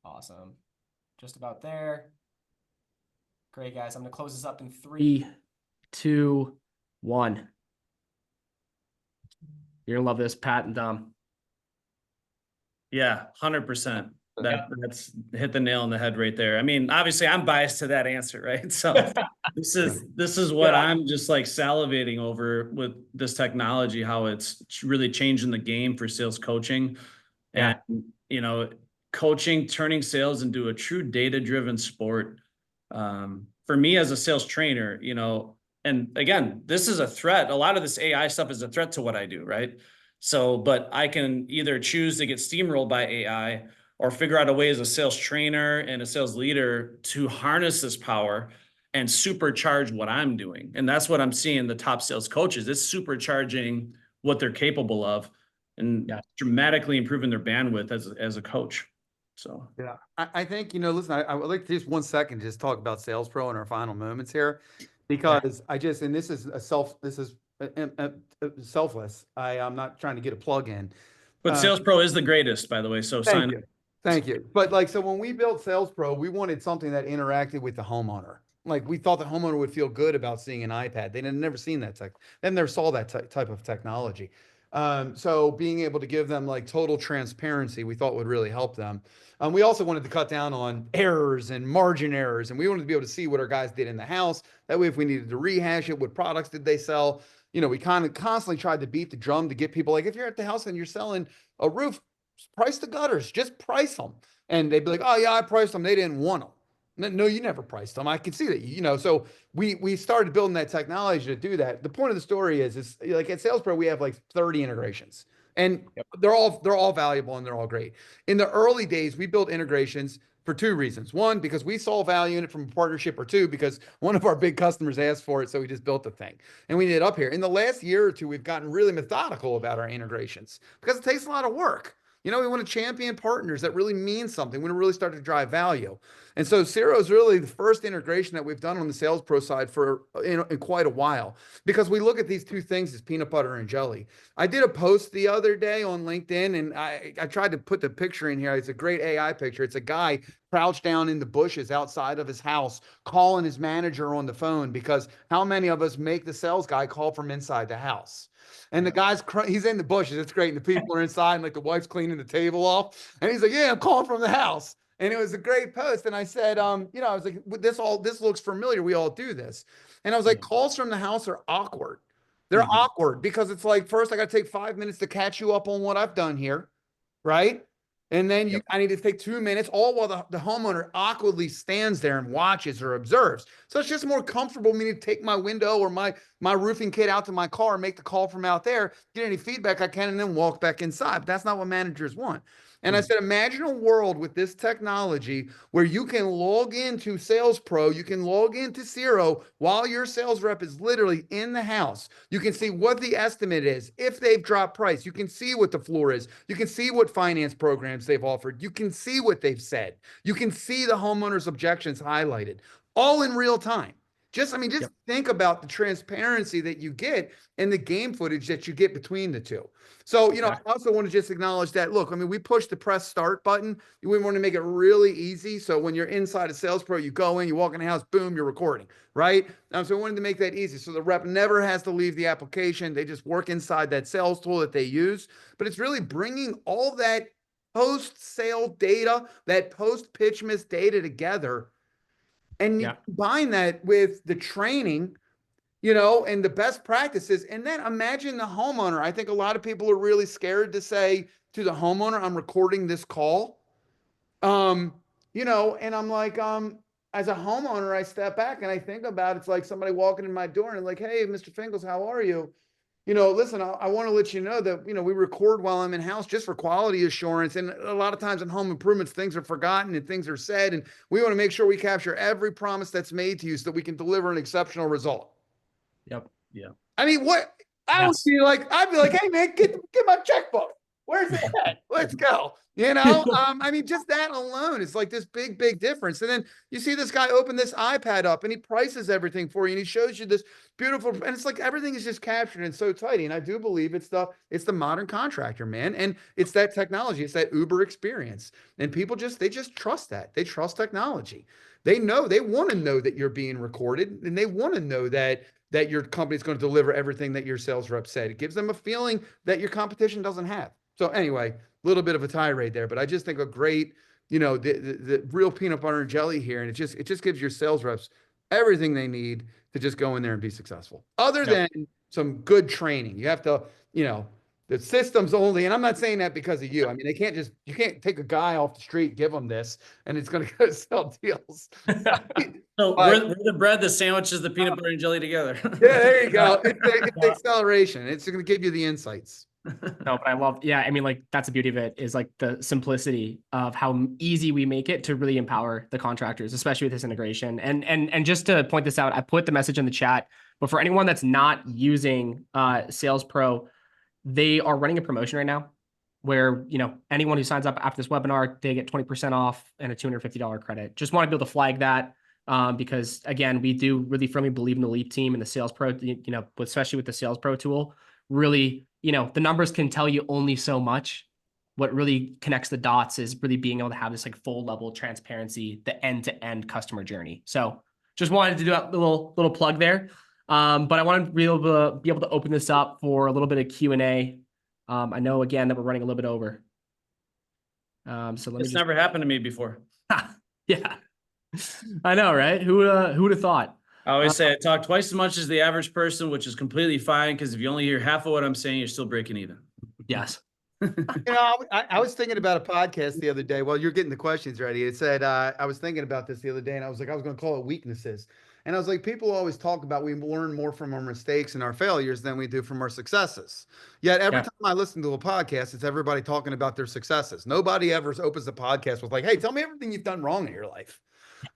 S1: Awesome. Just about there. Great, guys. I'm going to close this up in 3, 2, 1. You're going to love this, Pat and Dom.
S3: Yeah, 100%. That's hit the nail on the head right there. I mean, obviously I'm biased to that answer, right? So this is what I'm just like salivating over with this technology, how it's really changing the game for sales coaching. And, coaching, turning sales into a true data-driven sport. For me as a sales trainer, and again, this is a threat. A lot of this AI stuff is a threat to what I do, right? So, but I can either choose to get steamrolled by AI or figure out a way as a sales trainer and a sales leader to harness this power and supercharge what I'm doing. And that's what I'm seeing the top sales coaches. It's supercharging what they're capable of and dramatically improving their bandwidth as a coach. So,
S2: yeah, I think, listen, I would like to just 1 second, just talk about SalesPro in our final moments here, because and this is selfless. I'm not trying to get a plug in.
S3: But SalesPro is the greatest, by the way. So sign up.
S2: Thank you. But so when we built SalesPro, we wanted something that interacted with the homeowner. Like we thought the homeowner would feel good about seeing an iPad. They had never seen that tech. They never saw that type of technology. So being able to give them like total transparency, we thought would really help them. We also wanted to cut down on errors and margin errors. And we wanted to be able to see what our guys did in the house. That way, if we needed to rehash it, what products did they sell? We kind of constantly tried to beat the drum to get people like, if you're at the house and you're selling a roof, price the gutters, just price them. And they'd be like, oh yeah, I priced them. They didn't want them. No, you never priced them. I can see that, so we started building that technology to do that. The point of the story is like at SalesPro, we have like 30 integrations and they're all valuable and they're all great. In the early days, we built integrations for 2 reasons. 1, because we saw value in it from a partnership, or 2, because one of our big customers asked for it. So we just built the thing and we ended up here. In the last year or 2, we've gotten really methodical about our integrations because it takes a lot of work. We want to champion partners that really mean something. We want to really start to drive value. And so Siro is really the first integration that we've done on the SalesPro side for in quite a while, because we look at these two things as peanut butter and jelly. I did a post the other day on LinkedIn, and I tried to put the picture in here. It's a great AI picture. It's a guy crouched down in the bushes outside of his house, calling his manager on the phone, because how many of us make the sales guy call from inside the house? And the guy's, he's in the bushes. It's great. And the people are inside, and like the wife's cleaning the table off. And he's like, yeah, I'm calling from the house. And it was a great post. And I said, you know, I was like, this looks familiar. We all do this. And I was like, calls from the house are awkward. They're awkward because it's like, first I got to take 5 minutes to catch you up on what I've done here. Right. And then I need to take 2 minutes, all while the homeowner awkwardly stands there and watches or observes. So it's just more comfortable me to take my window or my roofing kit out to my car, make the call from out there, get any feedback I can, and then walk back inside. But that's not what managers want. And I said, imagine a world with this technology where you can log into SalesPro, you can log into Siro while your sales rep is literally in the house. You can see what the estimate is, if they've dropped price. You can see what the floor is. You can see what finance programs they've offered. You can see what they've said. You can see the homeowner's objections highlighted, all in real time. Just think about the transparency that you get and the game footage that you get between the two. So, you know, I also want to just acknowledge that, look, I mean, we push the press start button. We want to make it really easy. So when you're inside of SalesPro, you go in, you walk in the house, boom, you're recording, right? So we wanted to make that easy. So the rep never has to leave the application. They just work inside that sales tool that they use. But it's really bringing all that post-sale data, that post-pitch miss data together. And you combine that with the training, you know, and the best practices. And then imagine the homeowner. I think a lot of people are really scared to say to the homeowner, I'm recording this call. You know, and I'm like, as a homeowner, I step back and I think about it's like somebody walking in my door and like, hey, Mr. Fingles, how are you? You know, listen, I want to let you know that, you know, we record while I'm in house just for quality assurance. And a lot of times in home improvements, things are forgotten and things are said. And we want to make sure we capture every promise that's made to you so that we can deliver an exceptional result.
S1: Yep.
S3: Yeah.
S2: I mean, what I would be like, I'd be like, hey man, get my checkbook. Where's it at? Let's go. You know, I mean, just that alone is like this big, big difference. And then you see this guy open this iPad up and he prices everything for you and he shows you this beautiful, and it's like everything is just captured and so tidy. And I do believe it's the modern contractor, man. And it's that technology, it's that Uber experience. And people they just trust that. They trust technology. They know, they want to know that you're being recorded, and they want to know that your company's going to deliver everything that your sales rep said. It gives them a feeling that your competition doesn't have. So anyway, a little bit of a tirade there, but I just think a great, you know, the real peanut butter and jelly here. And it just gives your sales reps everything they need to just go in there and be successful. Other than some good training, you have to, you know, the systems only, and I'm not saying that because of you. I mean, you can't take a guy off the street, give him this, and it's going to go sell deals.
S3: So we're the bread, the sandwiches, the peanut butter and jelly together.
S2: Yeah, there you go. It's the acceleration. It's going to give you the insights.
S1: No, but I love, I mean, like, that's the beauty of it, is like the simplicity of how easy we make it to really empower the contractors, especially with this integration. And just to point this out, I put the message in the chat, but for anyone that's not using SalesPro, they are running a promotion right now where, you know, anyone who signs up after this webinar, they get 20% off and a $250 credit. Just want to be able to flag that because, again, we do really firmly believe in the Leap team and the SalesPro, you know, especially with the SalesPro tool. Really, you know, the numbers can tell you only so much. What really connects the dots is really being able to have this like full level transparency, the end-to-end customer journey. So just wanted to do a little plug there. But I wanted to be able to open this up for a little bit of Q&A. I know, again, that we're running a little bit over. So let me
S3: never happened to me before.
S1: Yeah, I know, right? Who would have thought?
S3: I always say I talk twice as much as the average person, which is completely fine, because if you only hear half of what I'm saying, you're still breaking even.
S1: Yes.
S2: You know, I was thinking about a podcast the other day while you're getting the questions ready. It said, I was thinking about this the other day, and I was going to call it weaknesses. And I was like, people always talk about we learn more from our mistakes and our failures than we do from our successes. Yet every time I listen to a podcast, it's everybody talking about their successes. Nobody ever opens a podcast with like, hey, tell me everything you've done wrong in your life.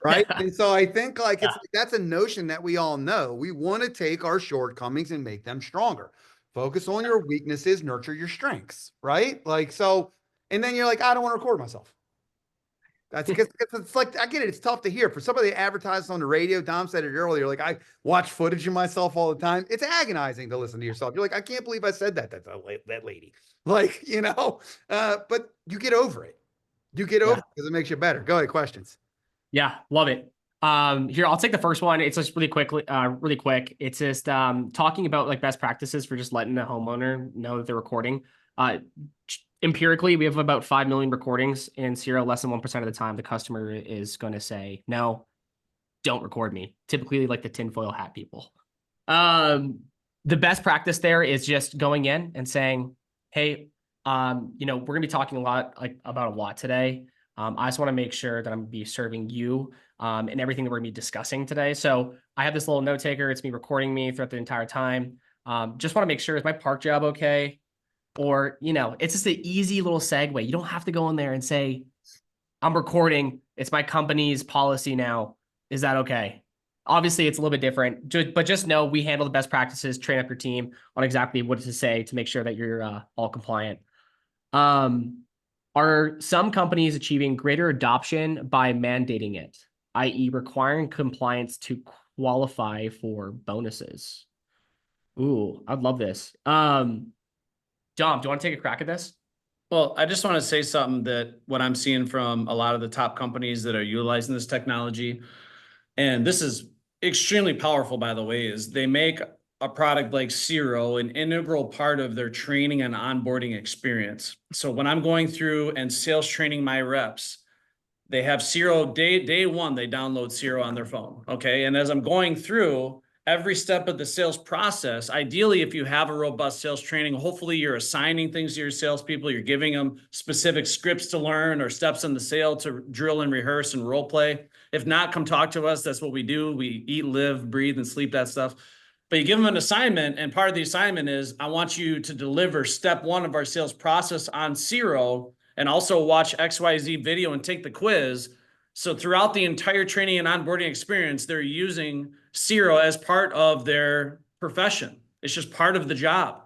S2: Right. And so I think like that's a notion that we all know. We want to take our shortcomings and make them stronger. Focus on your weaknesses, nurture your strengths. Right. Like, so, and then you're like, I don't want to record myself. That's because it's like, I get it. It's tough to hear. For somebody that advertises on the radio, Dom said it earlier, like I watch footage of myself all the time. It's agonizing to listen to yourself. You're like, I can't believe I said that. That's that lady. Like, but you get over it. You get over it because it makes you better. Go ahead, questions.
S1: Yeah, love it. Here, I'll take the first one. It's just really quick. It's just talking about like best practices for just letting the homeowner know that they're recording. Empirically, we have about 5 million recordings in Siro. Less than 1% of the time, the customer is going to say, no, don't record me. Typically like the tinfoil hat people. The best practice there is just going in and saying, hey, we're gonna be talking about a lot today. I just want to make sure that I'm gonna be serving you and everything that we're gonna be discussing today. So I have this little note taker. It's me recording me throughout the entire time. Just want to make sure, is my park job okay? Or, it's just an easy little segue. You don't have to go in there and say, I'm recording. It's my company's policy now. Is that okay? Obviously, it's a little bit different, but just know we handle the best practices, train up your team on exactly what to say to make sure that you're all compliant. Are some companies achieving greater adoption by mandating it, i.e. requiring compliance to qualify for bonuses? Ooh, I'd love this. Dom, do you want to take a crack at this?
S3: Well, I just want to say something that what I'm seeing from a lot of the top companies that are utilizing this technology, and this is extremely powerful, by the way, is they make a product like Siro an integral part of their training and onboarding experience. So when I'm going through and sales training my reps, they have Siro day one, they download Siro on their phone. Okay. And as I'm going through every step of the sales process, ideally, if you have a robust sales training, hopefully you're assigning things to your salespeople, you're giving them specific scripts to learn or steps in the sale to drill and rehearse and role play. If not, come talk to us. That's what we do. We eat, live, breathe, and sleep that stuff. But you give them an assignment, and part of the assignment is, I want you to deliver step one of our sales process on Siro, and also watch XYZ video and take the quiz. So throughout the entire training and onboarding experience, they're using Siro as part of their profession. It's just part of the job.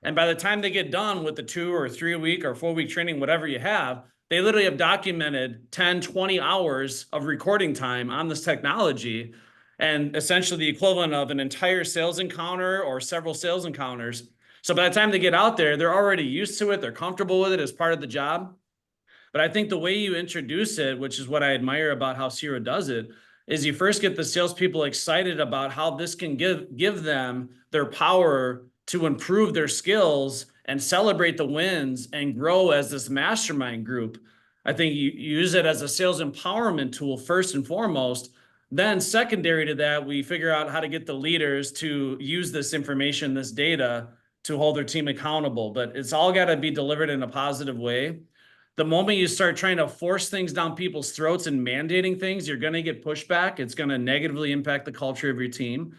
S3: And by the time they get done with the 2 or 3 week or 4 week training, whatever you have, they literally have documented 10, 20 hours of recording time on this technology, and essentially the equivalent of an entire sales encounter or several sales encounters. So by the time they get out there, they're already used to it. They're comfortable with it as part of the job. But I think the way you introduce it, which is what I admire about how Siro does it, is you first get the salespeople excited about how this can give them their power to improve their skills and celebrate the wins and grow as this mastermind group. I think you use it as a sales empowerment tool first and foremost. Then secondary to that, we figure out how to get the leaders to use this information, this data, to hold their team accountable. But it's all got to be delivered in a positive way. The moment you start trying to force things down people's throats and mandating things, you're going to get pushback. It's going to negatively impact the culture of your team,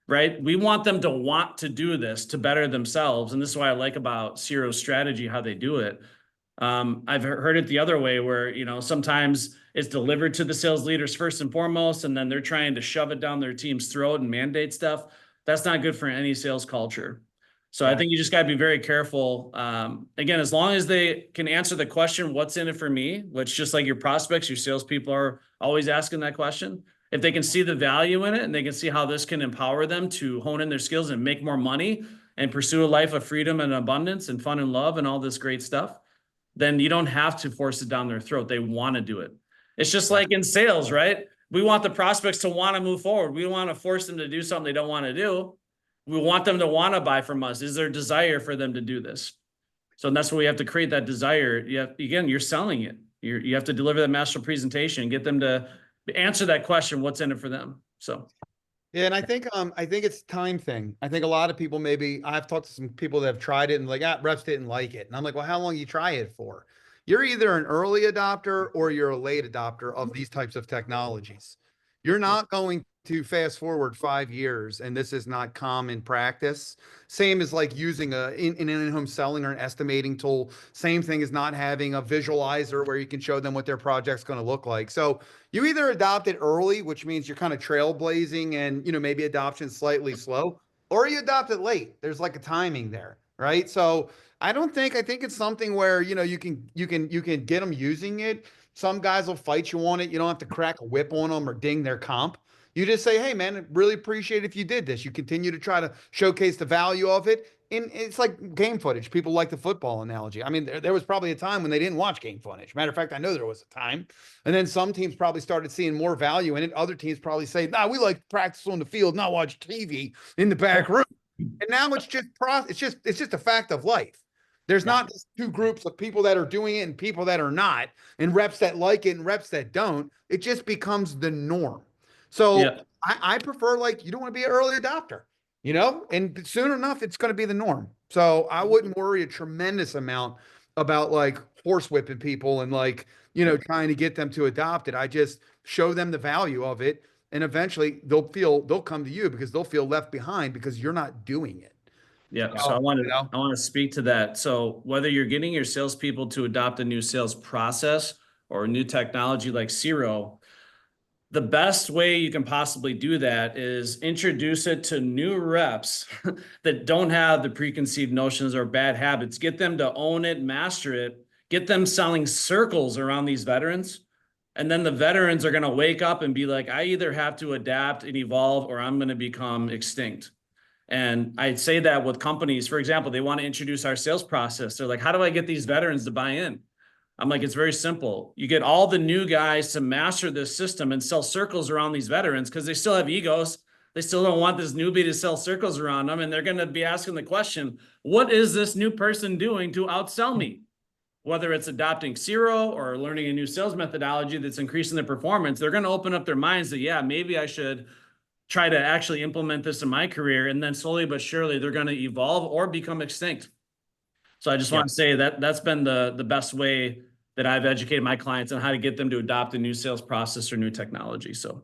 S3: right? We want them to want to do this to better themselves. And this is what I like about Siro's strategy, how they do it. I've heard it the other way where, sometimes it's delivered to the sales leaders first and foremost, and then they're trying to shove it down their team's throat and mandate stuff. That's not good for any sales culture. So I think you just got to be very careful. Again, as long as they can answer the question, what's in it for me, which just like your prospects, your salespeople are always asking that question. If they can see the value in it and they can see how this can empower them to hone in their skills and make more money and pursue a life of freedom and abundance and fun and love and all this great stuff, then you don't have to force it down their throat. They want to do it. It's just like in sales, right? We want the prospects to want to move forward. We don't want to force them to do something they don't want to do. We want them to want to buy from us. Is there a desire for them to do this? So that's why we have to create that desire. You're selling it. You have to deliver that master presentation and get them to answer that question, what's in it for them? So.
S2: Yeah, and I think it's time thing. I think a lot of people, maybe I've talked to some people that have tried it and like, reps didn't like it. And I'm like, well, how long you try it for? You're either an early adopter or you're a late adopter of these types of technologies. You're not going to fast forward 5 years and this is not common practice. Same as like using an in-home selling or an estimating tool. Same thing as not having a visualizer where you can show them what their project's going to look like. So you either adopt it early, which means you're kind of trailblazing and, maybe adoption slightly slow, or you adopt it late. There's like a timing there. right? So I think it's something where, you know, you can get them using it. Some guys will fight you on it. You don't have to crack a whip on them or ding their comp. You just say, hey man, I really appreciate if you did this. You continue to try to showcase the value of it. And it's like game footage. People like the football analogy. I mean, there was probably a time when they didn't watch game footage. Matter of fact, I know there was a time. And then some teams probably started seeing more value in it. Other teams probably say, nah, we like to practice on the field, not watch TV in the back room. And now it's just a fact of life. There's not just two groups of people that are doing it and people that are not, and reps that like it and reps that don't. It just becomes the norm. So I prefer, like, you don't want to be an early adopter, you know, and soon enough, it's going to be the norm. So I wouldn't worry a tremendous amount about like horsewhipping people and like, you know, trying to get them to adopt it. I just show them the value of it. And eventually they'll come to you because they'll feel left behind because you're not doing it.
S3: Yeah. So I want to speak to that. So whether you're getting your salespeople to adopt a new sales process or a new technology like Siro, the best way you can possibly do that is introduce it to new reps that don't have the preconceived notions or bad habits. Get them to own it, master it, get them selling circles around these veterans. And then the veterans are going to wake up and be like, I either have to adapt and evolve or I'm going to become extinct. And I'd say that with companies, for example, they want to introduce our sales process. They're like, how do I get these veterans to buy in? I'm like, it's very simple. You get all the new guys to master this system and sell circles around these veterans because they still have egos. They still don't want this newbie to sell circles around them. And they're going to be asking the question, what is this new person doing to outsell me? Whether it's adopting Siro or learning a new sales methodology that's increasing their performance, they're going to open up their minds that, yeah, maybe I should try to actually implement this in my career. And then slowly but surely, they're going to evolve or become extinct. So I just want to say that that's been the best way that I've educated my clients on how to get them to adopt a new sales process or new technology. So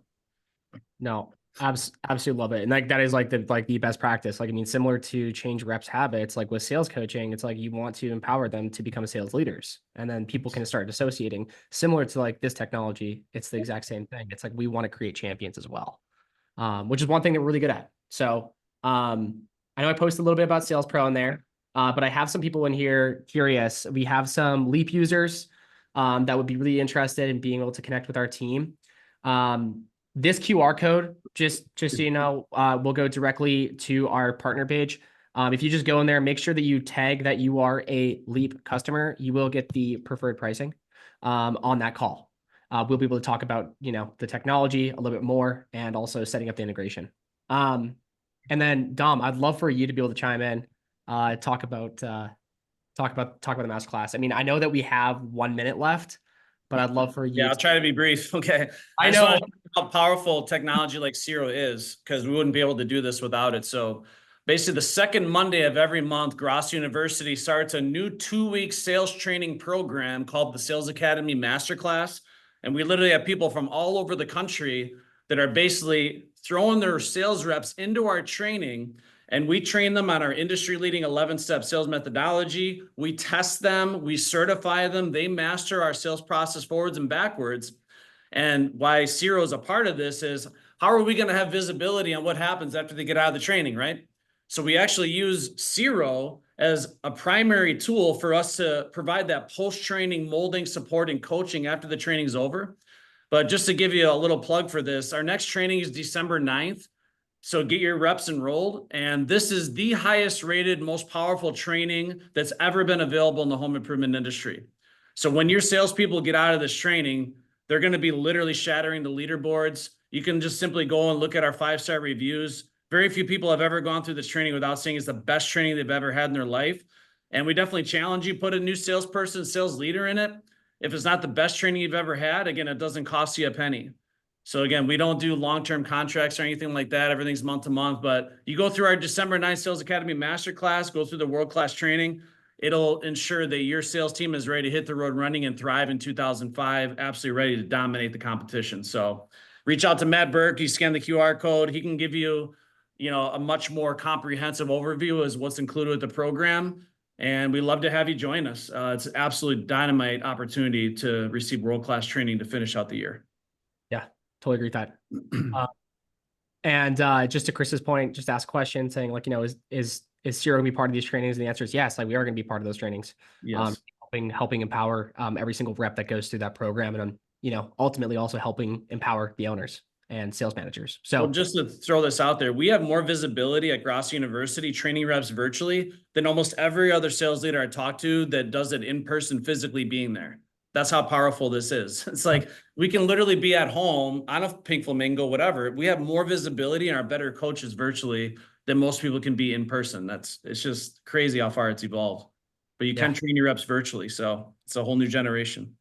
S1: No, absolutely love it. And like, that is like the best practice. Like, I mean, similar to change reps habits, like with sales coaching, it's like, you want to empower them to become sales leaders, and then people can start dissociating. Similar to like this technology, it's the exact same thing. It's like, we want to create champions as well, which is one thing that we're really good at. So I know I posted a little bit about SalesPro in there, but I have some people in here curious. We have some Leap users that would be really interested in being able to connect with our team. This QR code, just so you know, will go directly to our partner page. If you just go in there, make sure that you tag that you are a Leap customer, you will get the preferred pricing on that call. We'll be able to talk about, you know, the technology a little bit more and also setting up the integration. And then Dom, I'd love for you to be able to chime in, talk about the masterclass. I mean, I know that we have 1 minute left, but I'd love for you.
S3: Yeah, I'll try to be brief. Okay.
S1: I know
S3: how powerful technology like Siro is, because we wouldn't be able to do this without it. So basically the second Monday of every month, Grosso University starts a new 2-week sales training program called the Sales Academy Masterclass. And we literally have people from all over the country that are basically throwing their sales reps into our training. And we train them on our industry-leading 11-step sales methodology. We test them, we certify them, they master our sales process forwards and backwards. And why Siro is a part of this is, how are we going to have visibility on what happens after they get out of the training, right? So we actually use Siro as a primary tool for us to provide that post-training molding, support, and coaching after the training's over. But just to give you a little plug for this, our next training is December 9th. So get your reps enrolled. And this is the highest rated, most powerful training that's ever been available in the home improvement industry. So when your salespeople get out of this training, they're going to be literally shattering the leaderboards. You can just simply go and look at our 5-star reviews. Very few people have ever gone through this training without saying it's the best training they've ever had in their life. And we definitely challenge you, put a new salesperson, sales leader in it. If it's not the best training you've ever had, again, it doesn't cost you a penny. So again, we don't do long-term contracts or anything like that. Everything's month to month, but you go through our December 9th Sales Academy Masterclass, go through the world-class training. It'll ensure that your sales team is ready to hit the road running and thrive in 2005, absolutely ready to dominate the competition. So reach out to Matt Burke. You scan the QR code. He can give you, you know, a much more comprehensive overview as what's included with the program. And we'd love to have you join us. It's an absolute dynamite opportunity to receive world-class training to finish out the year.
S1: Yeah, totally agree with that. And just to Chris's point, just ask a question saying like, you know, is is Siro going to be part of these trainings? And the answer is yes. Like we are going to be part of those trainings.
S3: Yes.
S1: Helping empower every single rep that goes through that program, and ultimately also helping empower the owners and sales managers. So
S3: well, just to throw this out there, we have more visibility at Grosso University training reps virtually than almost every other sales leader I talk to that does it in person, physically being there. That's how powerful this is. It's like we can literally be at home on a pink flamingo, whatever. We have more visibility and are better coaches virtually than most people can be in person. It's just crazy how far it's evolved. But you can train your reps virtually, so it's a whole new generation.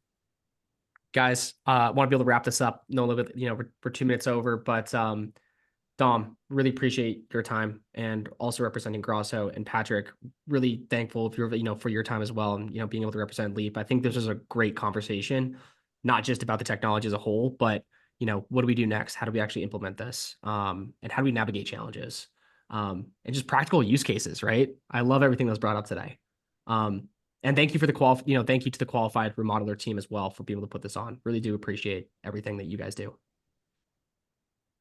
S1: Guys, I want to be able to wrap this up. No, a little bit, we're 2 minutes over, but Dom, really appreciate your time and also representing Grosso, and Patrick, really thankful for your time as well, and being able to represent Leap. I think this is a great conversation, not just about the technology as a whole, but what do we do next? How do we actually implement this? And how do we navigate challenges? And just practical use cases, right? I love everything that was brought up today. And thank you for thank you to the qualified remodeler team as well for being able to put this on. Really do appreciate everything that you guys do.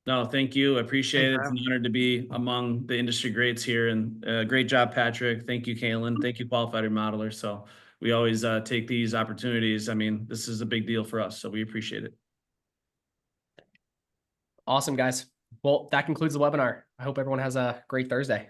S3: No, thank you. I appreciate it. It's an honor to be among the industry greats here, and great job, Patrick. Thank you, Caelahn. Thank you, qualified remodeler. So we always take these opportunities. I mean, this is a big deal for us, so we appreciate it.
S1: Awesome, guys. Well, that concludes the webinar. I hope everyone has a great Thursday.